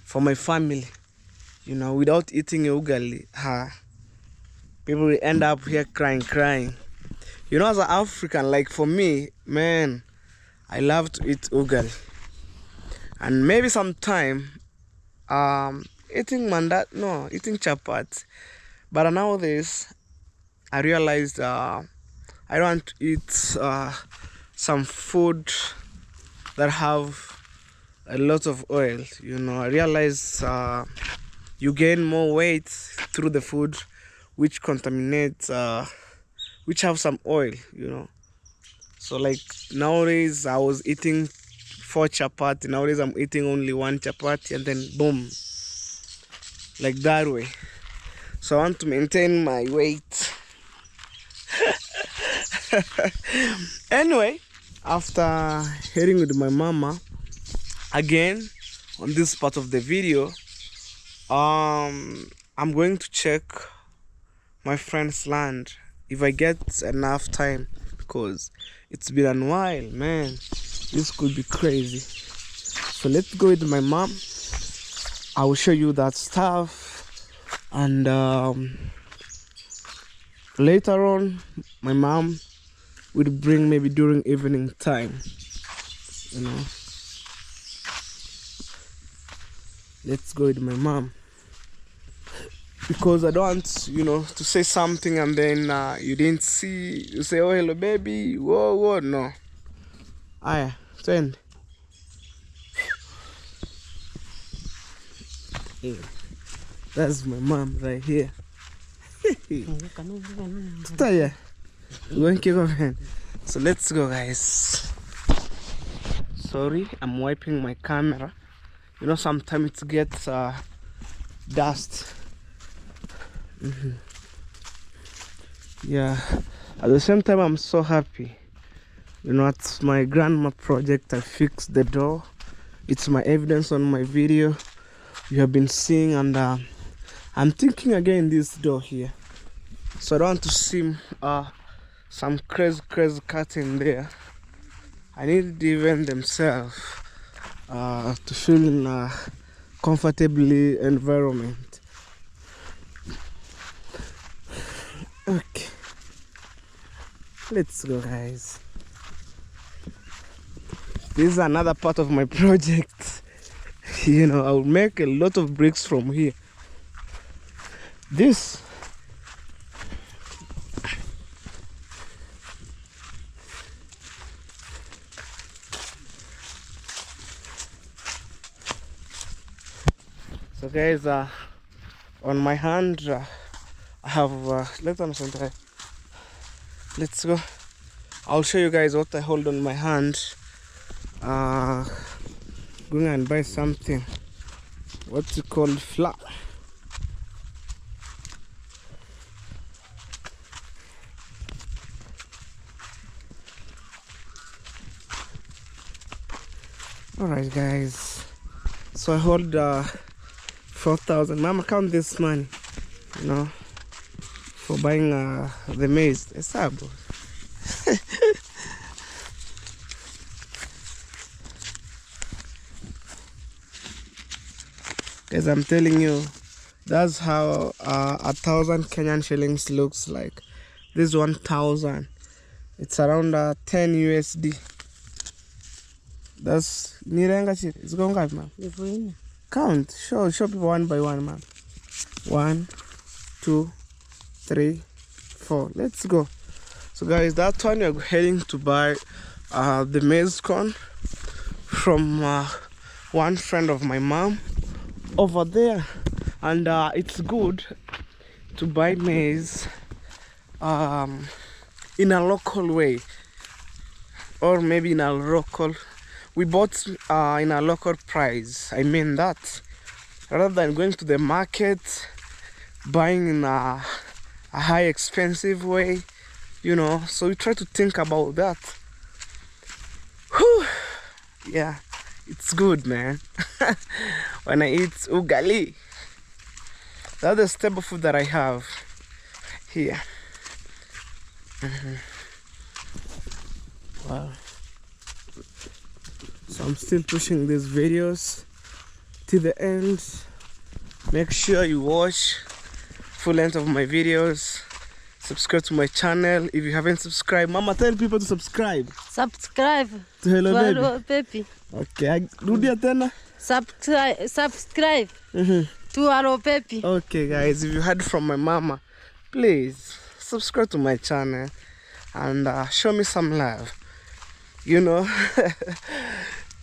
For my family, you know, without eating ugali, people will end up here crying. You know, as an African, like for me, man, I love to eat ugali. And maybe sometime, eating chapati. But nowadays, I realized I don't want to eat some food that have a lot of oil. You know, I realize you gain more weight through the food which contaminates, which have some oil, you know. So like nowadays I was eating 4 chapati. Nowadays I'm eating only 1 chapati, and then boom, like that way. So I want to maintain my weight. Anyway, after heading with my mama again on this part of the video, I'm going to check my friend's land if I get enough time, because it's been a while, man. This could be crazy. So let's go with my mom. I will show you that stuff, and later on my mom will bring maybe during evening time, you know. Let's go with my mom, because I don't want, you know, to say something and then you didn't see, you say, oh hello baby, whoa, no. Aya, twende. That's my mom right here. So let's go, guys. Sorry, I'm wiping my camera. You know, sometimes it gets dust. Yeah, at the same time I'm so happy. You know, it's my grandma project. I fixed the door. It's my evidence on my video you have been seeing, and I'm thinking again this door here, so I don't want to see some crazy curtain there. I need even themselves to feel in a comfortably environment. Okay, let's go, guys. This is another part of my project. You know, I will make a lot of bricks from here. This so guys, on my hand I have let's go. I'll show you guys what I hold on my hand. Going and buy something, what's it called, flour. Alright guys, so I hold 4,000. Mama, count this money, you know, for buying the maize. It's abo. Guys, I'm telling you, that's how 1,000 Kenyan shillings looks like. This 1,000, it's around 10 USD. That's it's going guys, ma'am. Count, show people one by one, ma'am. 1, 2, 3, 4. Let's go. So guys, that one we're heading to buy the maize corn from one friend of my mom over there, and it's good to buy maize in a local way, or maybe in a local, we bought in a local price. I mean that, rather than going to the market buying in a high expensive way, you know. So we try to think about that. Whew. Yeah, it's good, man. when I eat ugali. That's the staple food that I have here. Wow. So I'm still pushing these videos to the end. Make sure you watch full length of my videos. Subscribe to my channel if you haven't subscribed. Mama, tell people to subscribe. Subscribe To Hello Baby. Hello Baby. Okay, rudia tena. Subscribe to Hello Baby. Okay guys, if you heard from my mama, please subscribe to my channel and show me some love. You know,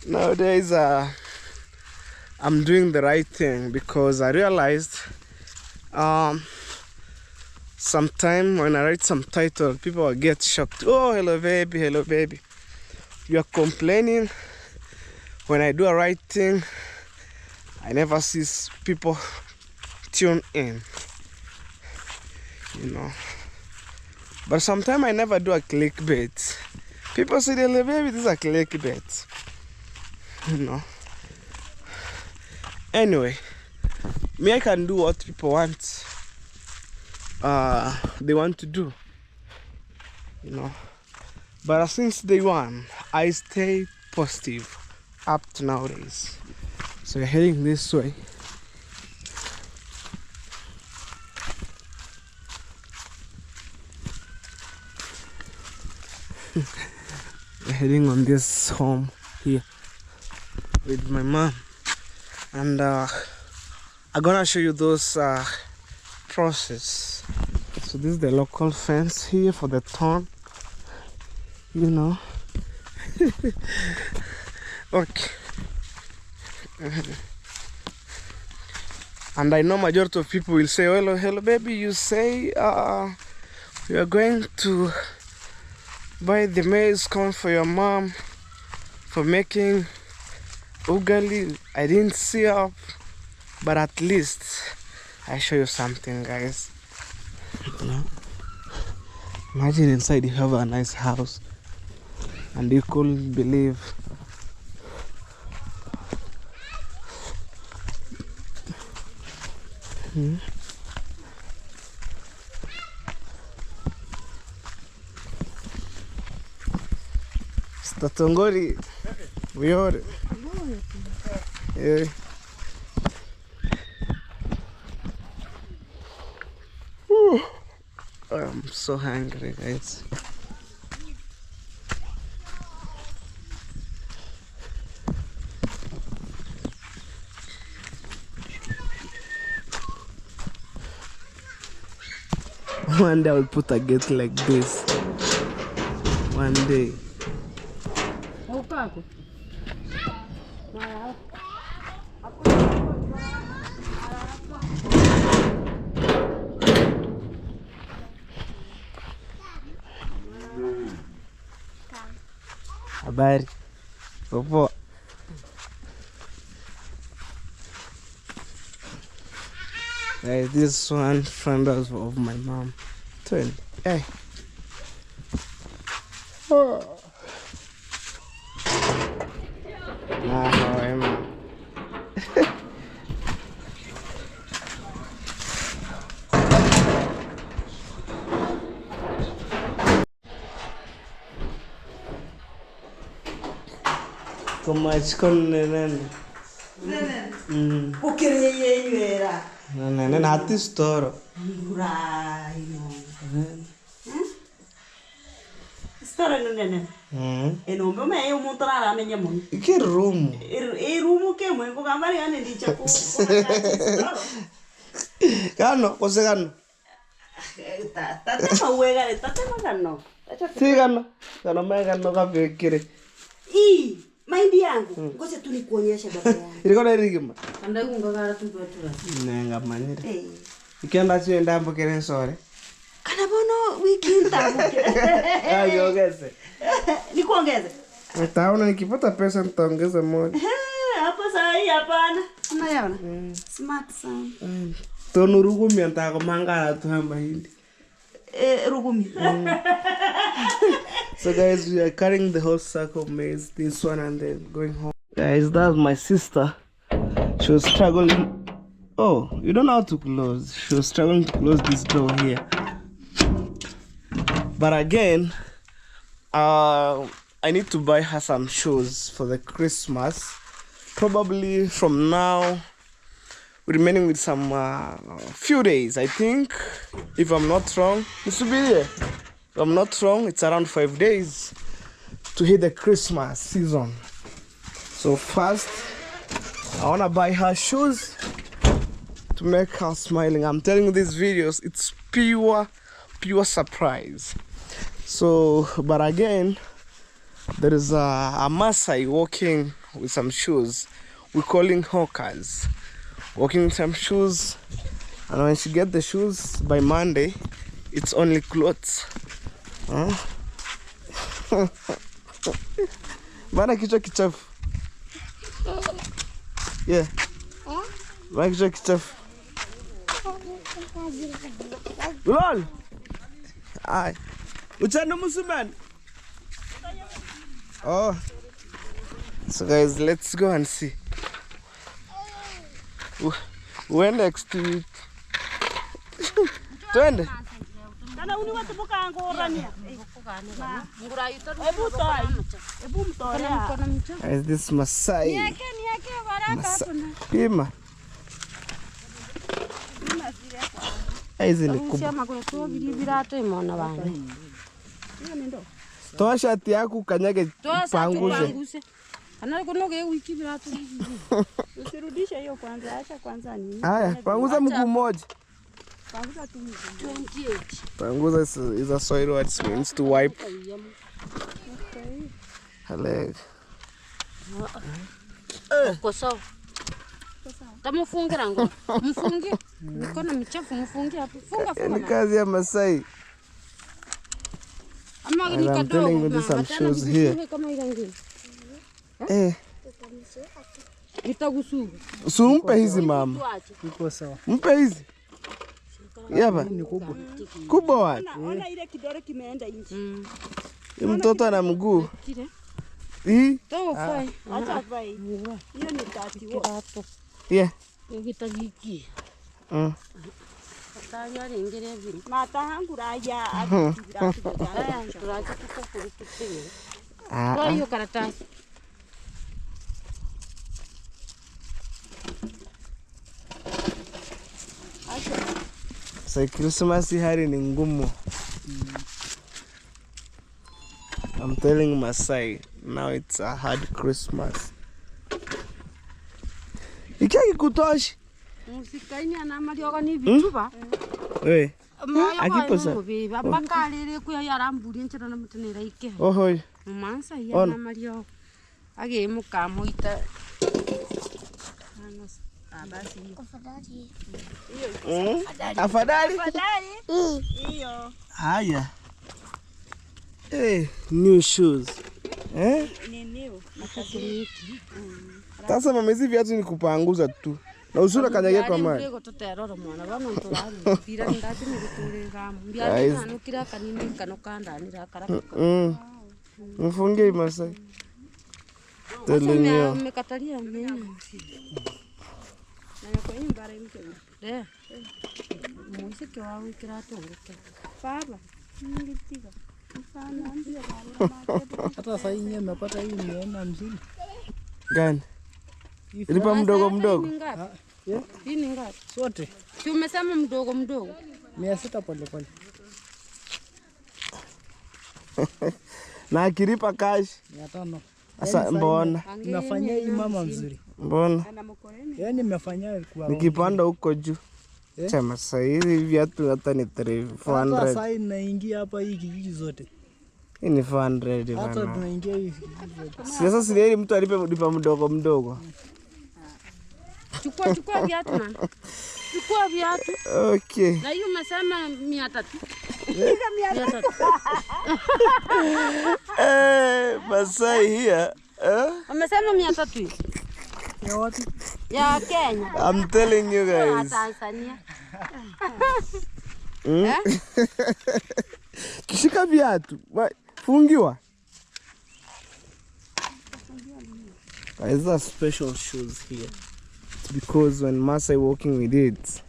nowadays I'm doing the right thing because I realized sometime when I write some title, people will get shocked. Oh, hello baby, hello baby. You are complaining. When I do a right thing, I never see people tune in, you know. But sometimes I never do a clickbait. People say, hello baby, this is a clickbait, you know. Anyway, me, I can do what people want. They want to do, you know. But since day one, I stay positive up to nowadays. So we're heading this way. We're heading on this home here with my mom, and I'm gonna show you those process. So this is the local fence here for the town, you know. Okay. And I know majority of people will say, hello, hello baby, you say you are going to buy the maize corn for your mom for making ugali. I didn't see up, but at least I show you something, guys. You know? Imagine inside you have a nice house and you couldn't believe Statongori, we are. Yeah. Whew. I'm so hungry, guys. One day I will put a gate like this. One day. Habari. Popo. Guys, this one friend of my mom. Twin. Hey. Oh. Nah, how am I? Como es con nene? Nene. Porque ye era. Nene, hati store. Murai no. Story no nene. Eno me eu montar lá minha mãe. Que room? E room que mãe vou cambar ane di chapo. Gano, você gano? Tá tema uega, tá tema gano. Sí, gano. Gano me gano kafe kire. I Maindi yangu, ngoja tu nikuonyeshe baba yangu. Ilikuwa irigima. Anda kungagara tu betura. Nenga manire. Ikienda sio ndambo kire sore. Kana bono wiki ntabuke. Niongeze. Nikuongeze. Nitaona nikipata pesa nitaongeza moja. Hapa saa hii hapana. Unaona? Smart sana. Tonu rugumi nitako mangala tu hamba hindi. Rugumi. So guys, we are carrying the whole sack of maize, this one, and then going home. Guys, that's my sister. She She was struggling. Oh, you don't know how to close. She was struggling to close this door here. But again, I need to buy her some shoes for the Christmas. Probably from now, remaining with some few days, I think. If I'm not wrong, this will be here. If I'm not wrong, it's around 5 days to hit the Christmas season. So first, I wanna buy her shoes to make her smiling. I'm telling you, these videos, it's pure surprise. So, but again, there is a Maasai walking with some shoes. We're calling hawkers, walking with some shoes, and when she get the shoes by Monday, it's only clothes. Huh? Bana kichwa kichafu. Yeah. Bana kichwa kichafu. Lol. Ay. Uchano musuman. Oh. So guys, let's go and see. When next week? Twende. Is this Maasai? Pima. Hizi ni kubwa. Toa shati yako kanyage panguze. Usirudishe hiyo kwanza, acha kwanza nini. Haya, panguza mguu mmoja. Panguza tu mguu. 28. Panguza is a soil what means to wipe. Her leg. Uko sawa. Tamufungira ngo. Mfungie. Mikono michafu mfungie hapo. Funga. Ni kazi ya Maasai. I'm telling you, there's some shoes here. Mpe hizi mama. Mpe hizi. Yaba. Kubwa wapi? Ona ile kidole kimeenda nje. Mtoto ana mguu. Hii? Acha vai. Hiyo ni tati wao. Yeah. Ngitagiki. Tanya ngere vile. Mata hangu raja akira. Turaje kukufurukutia. Kwa hiyo karatasi. So Christmas hari ni ngumu. I'm telling Maasai, now it's a hard Christmas. Ikaki kutoshi. Musikaini anamalioga ni vituba. We. Akiposa. Bakalele kuya yaramburi nchira na mutenera ike. Ohoi. Mansa ya namalio. Age mukamuita. Basi. Afadhali. Hiyo. Haya. New shoes. Ni new. Sasa mama, hizi viatu ni kupanguza tu. Na usura kanyagia kwa maji. Ndego tuterora mwana bano nturari pira ndati niguturira mbia nanu kira kanini kanokanda nira karaka. Mfungie Maasai. Telenyo. Mmekatalia mmenya. Na kwa hii mbara mke. Musiki wawe kira tunguke. Baba. Ningitiga. Mfano ndio Hata sasa yenyewe nimepata hii niona mzuri. Gani? Ilipa mdogo. Hii ni ngapi? Sote. Si umesema mdogo. 600 pole. Na akilipa cash 500. Sasa mbona? Nimefanyia hii mama mzuri. Mbona? Yaani nimefanyia kwa Nikipanda huko juu. Cha Maasai hivi viatu hata ni 400. Hata sasa inaingia hapa hii kijiji zote. Hii ni 400 bana. Hata tunaingia hii kijiji zote. Sasa si mtu alipa mdogo. Chukua viatu man. Chukua viatu. Okay. Na hiyo umesema 300. Maasai here. Umesema 300. Ya wapi? Ya Kenya. I'm telling you guys. Tanzania. Kishika viatu. Fungiwa. These are special shoes here. because when Masai walking with it,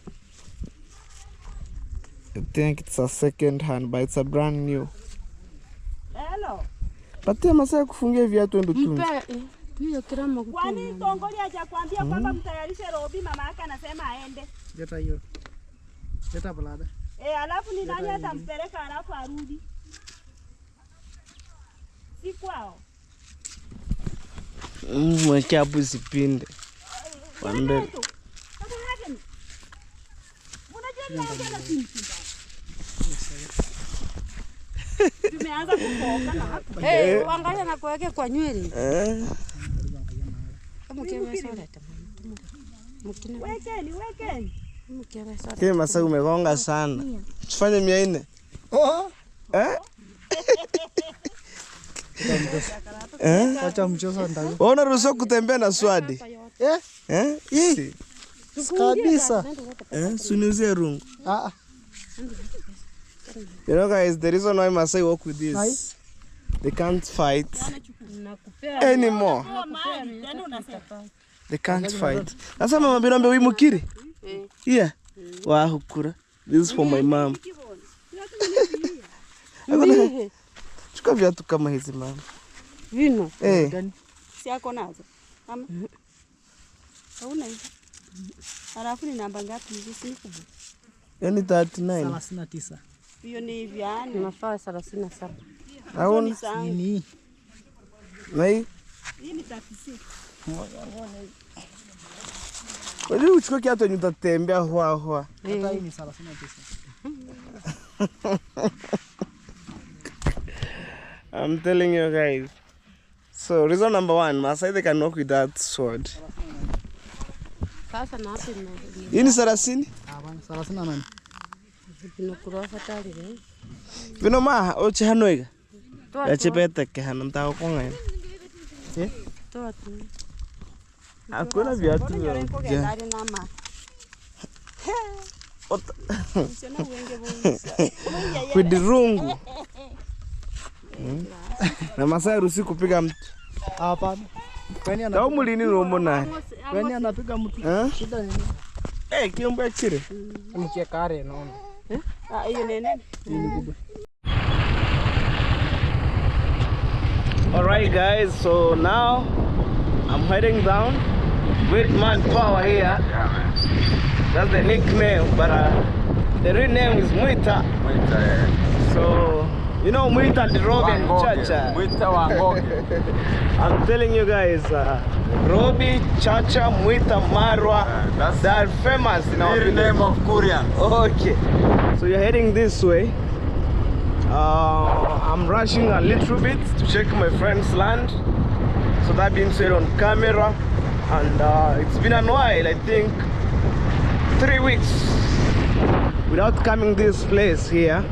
I think it's a second hand, but it's a brand new. Hello. Patia Masai kufungia viatu ndo tunze. Hiyo kiramo kutu. Kwani Tongoli hajakwambia kwamba mtayarishe Robi, mama yake anasema aende. Leta hiyo. Leta balada. Alafu ni nani atampeleka alafu arudi? Si kwao. Mweke hapo sipinde. Wambe. Tumeanza kufoka na hapo. Angalia na kuweke kwa nywele. Kama kiasi sana tamam. Wekeni. Kile Masai umegonga sana. Tufanye 400. Acha mchezo ndani. Unaruhusiwa kutembea na swadi? Kabisa. Suniuzie rungu. You know guys, the reason why Masai walk with this, they can't fight anymore. They can't fight. Sasa mama Birombe wimukiri? Yeah. Wahukura. This is for my mom. Chukua viatu kama hizi mama. Vino. Si yako nazo. Mama. Hauna hizo. Alafu ni namba ngapi hizo si kubwa? Yani 39. 39. Hiyo ni vyani. Nafaa 37. Hauna Nini? na hii? Hii ni 36. Wewe uchukue kiatu yenye utatembea hoa. Hata hii ni 39. I'm telling you guys. So reason number 1, Masai they can walk with that sword. Sasa na hapo Hii ni 30? Hapana, 38. Binokurofa tali. Bino ma oche hanoiga. Ya chepete ke hanamta ko ngai. Toa tu. Hakuna viatu. Kudirungu. Na Masai ruhusi kupiga mtu. Hapana. Kwani Tao mulini unaona? Kwani anapiga mtu? Shida nini? Kiomba chire. Mkia kare naona. Hiyo nene. Alright guys, so now I'm heading down with manpower here. Yeah, man. That's the nickname, but the real name is Muita. Muita, yeah. So you know Muita the Robi and Chacha. Muita Wangoge. I'm telling you guys, Robi, Chacha, Muita, Marwa, they are famous in our Real name of Korean. Okay, so you're heading this way. I'm rushing a little bit to check my friend's land. So that being said on camera, and it's been a while, I think 3 weeks without coming this place here.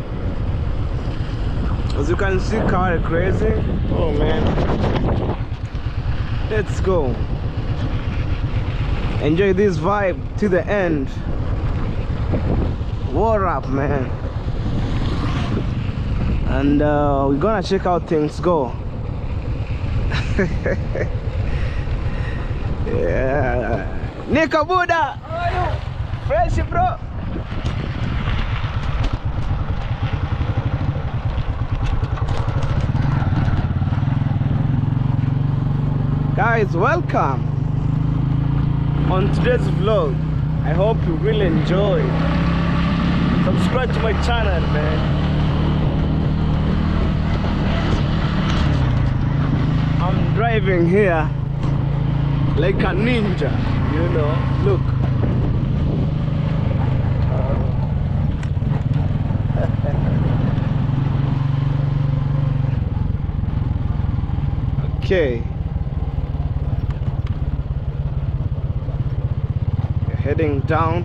As you can see, car crazy. Oh man, let's go. Enjoy this vibe to the end. What up, man? And we're gonna check how things go. Yeah. Nika Buddha, how are you? Fresh, bro. Guys, welcome on today's vlog. I hope you really enjoy. Subscribe to my channel, man. I'm driving here like a ninja, you know. Look. Okay. We're heading down.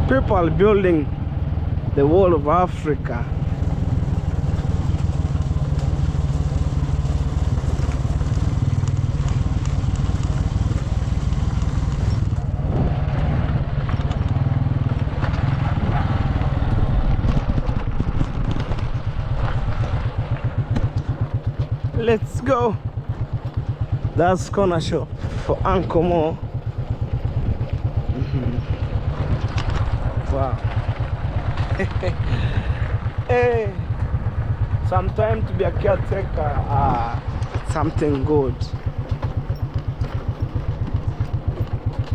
People building the wall of Africa. Let's go. That's corner shop for Uncle Mo. Wow. Hey, sometimes to be a caretaker, something good.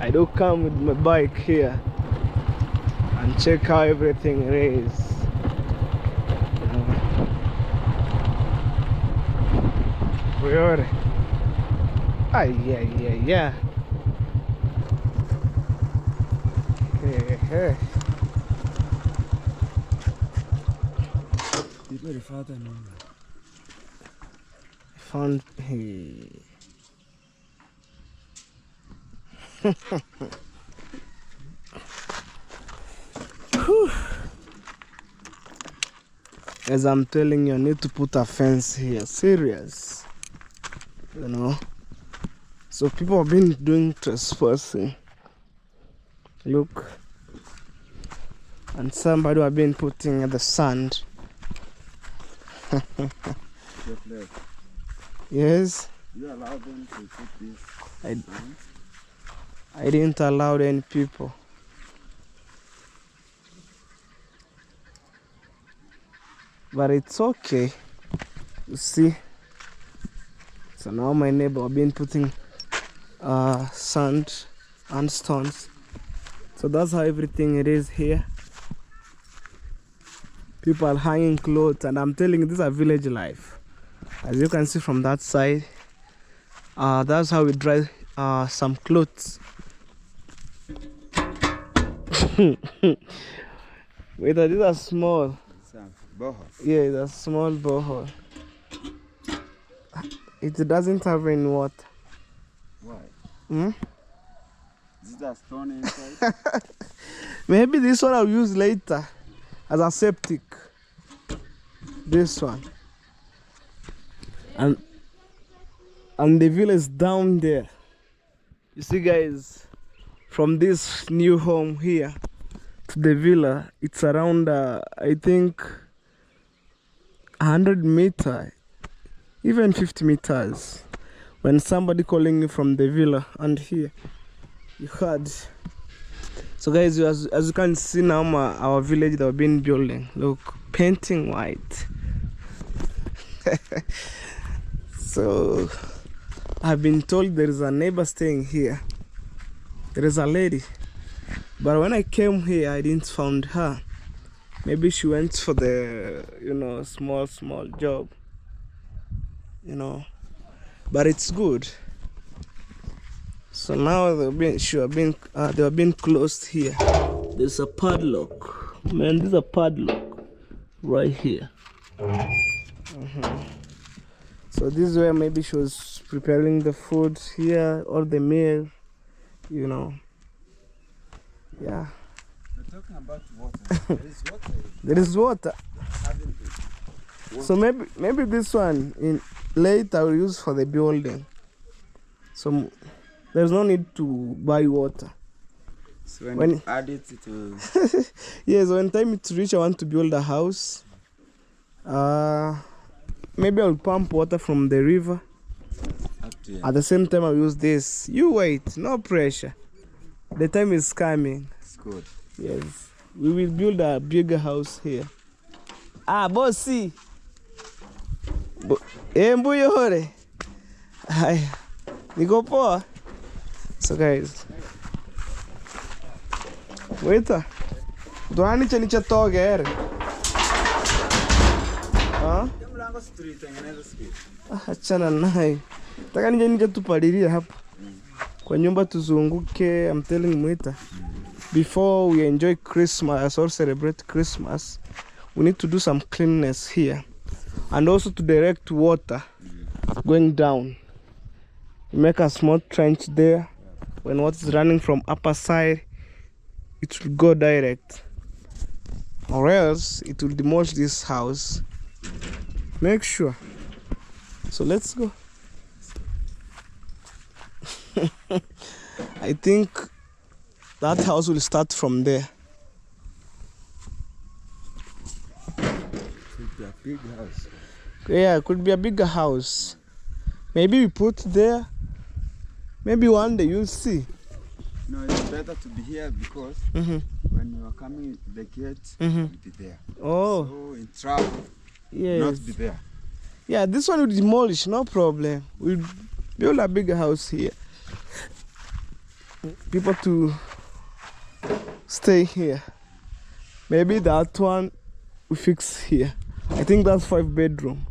I do come with my bike here and check how everything is. Where? Ah, yeah. Hey. Found hey. As I'm telling you, I need to put a fence here. Serious. You know. So people have been doing trespassing. Look. And somebody have been putting the sand. Yes. You allowed them to put this? I didn't allow any people. But it's okay. You see. So now my neighbor have been putting sand and stones. So that's how everything it is here. People are hanging clothes, and I'm telling you, this is a village life. As you can see from that side, that's how we dry some clothes. Wait, these are small. Yeah, it's a small borehole. It doesn't have any water. Why? Is there a stone inside? Maybe this one I'll use later as a septic. This one. And the village down there. You see, guys, from this new home here to the villa, it's around I think 100 meters, even 50 meters. When somebody calling you from the villa and here, you heard. So guys, as you can see now, our village that we've been building, look, painting white. So I've been told there is a neighbor staying here. There is a lady, but when I came here, I didn't find her. Maybe she went for the, small job, but it's good. So now they have been closed here. There's a padlock. Man, there's a padlock right here. So this is where maybe she was preparing the food here, or the meal, Yeah. We're talking about water. There is water. There is water. So maybe this one later we'll use for the building. So there's no need to buy water. So when you add it to... Yes, when time it's reach, I want to build a house. Maybe I'll pump water from the river. At the same time, I'll use this. You wait, no pressure. The time is coming. It's good. Yes, we will build a bigger house here. Bossy. Mbuyo hore. Hi. Niko poa. So guys, waiter, doani chanicha toger. Achana naye. Taka nije tupalilia hapa kwa nyumba tuzunguke. I'm telling Mwita, before we enjoy Christmas or celebrate Christmas, we need to do some cleanness here, and also to direct water going down. You make a small trench there. When water is running from upper side, it will go direct, or else it will demolish this house. Make sure. So let's go. I think that house will start from there. It could be a big house. Yeah, it could be a bigger house. Maybe we put there. Maybe one day you'll see. No, it's better to be here because when you are coming, the gate will be there. Oh. So in trouble, Yes. not be there. Yeah, this one will demolish, no problem. We'll build a bigger house here. People to stay here. Maybe that one we fix here. I think that's 5 bedroom.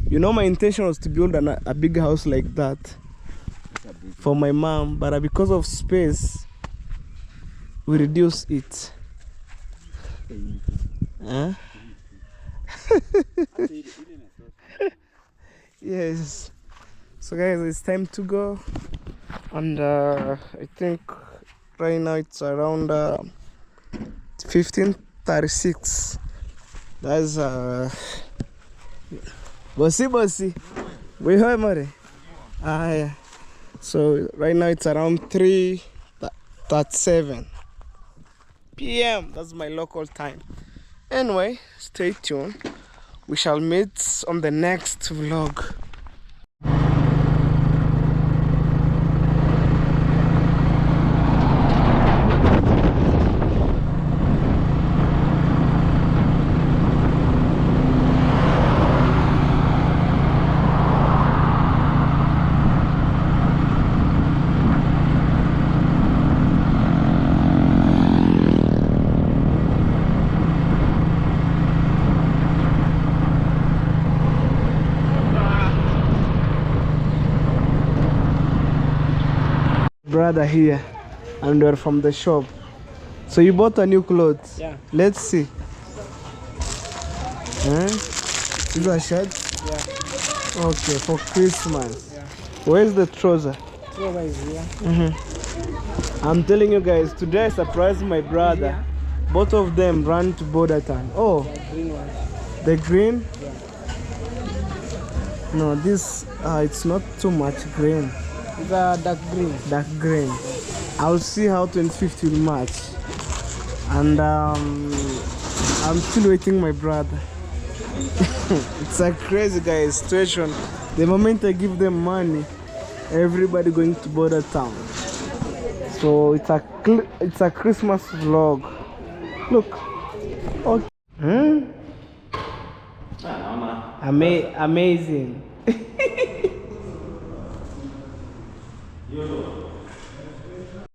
You know, my intention was to build a big house like that for my mom, but because of space, we reduce it. Huh? Yes. So guys, it's time to go, and I think right now it's around 15:36. That's bossy. We heard Mari. Yeah. So right now it's around 3:37 p.m. That's my local time. Anyway, stay tuned. We shall meet on the next vlog. Brother here, and we're from the shop. So you bought a new clothes? Yeah. Let's see. These are shirts? Yeah. Okay, for Christmas. Yeah. Where's the trouser? Trouser is here. I'm telling you guys, today I surprised my brother. Yeah. Both of them ran to border town. Oh, The green one. the green? Yeah. No, this it's not too much green. It's a dark green. Dark green. I'll see how 25th will match. And I'm still waiting my brother. It's a crazy guys situation. The moment I give them money, everybody going to border town. So it's a Christmas vlog. Look. Okay. Amazing.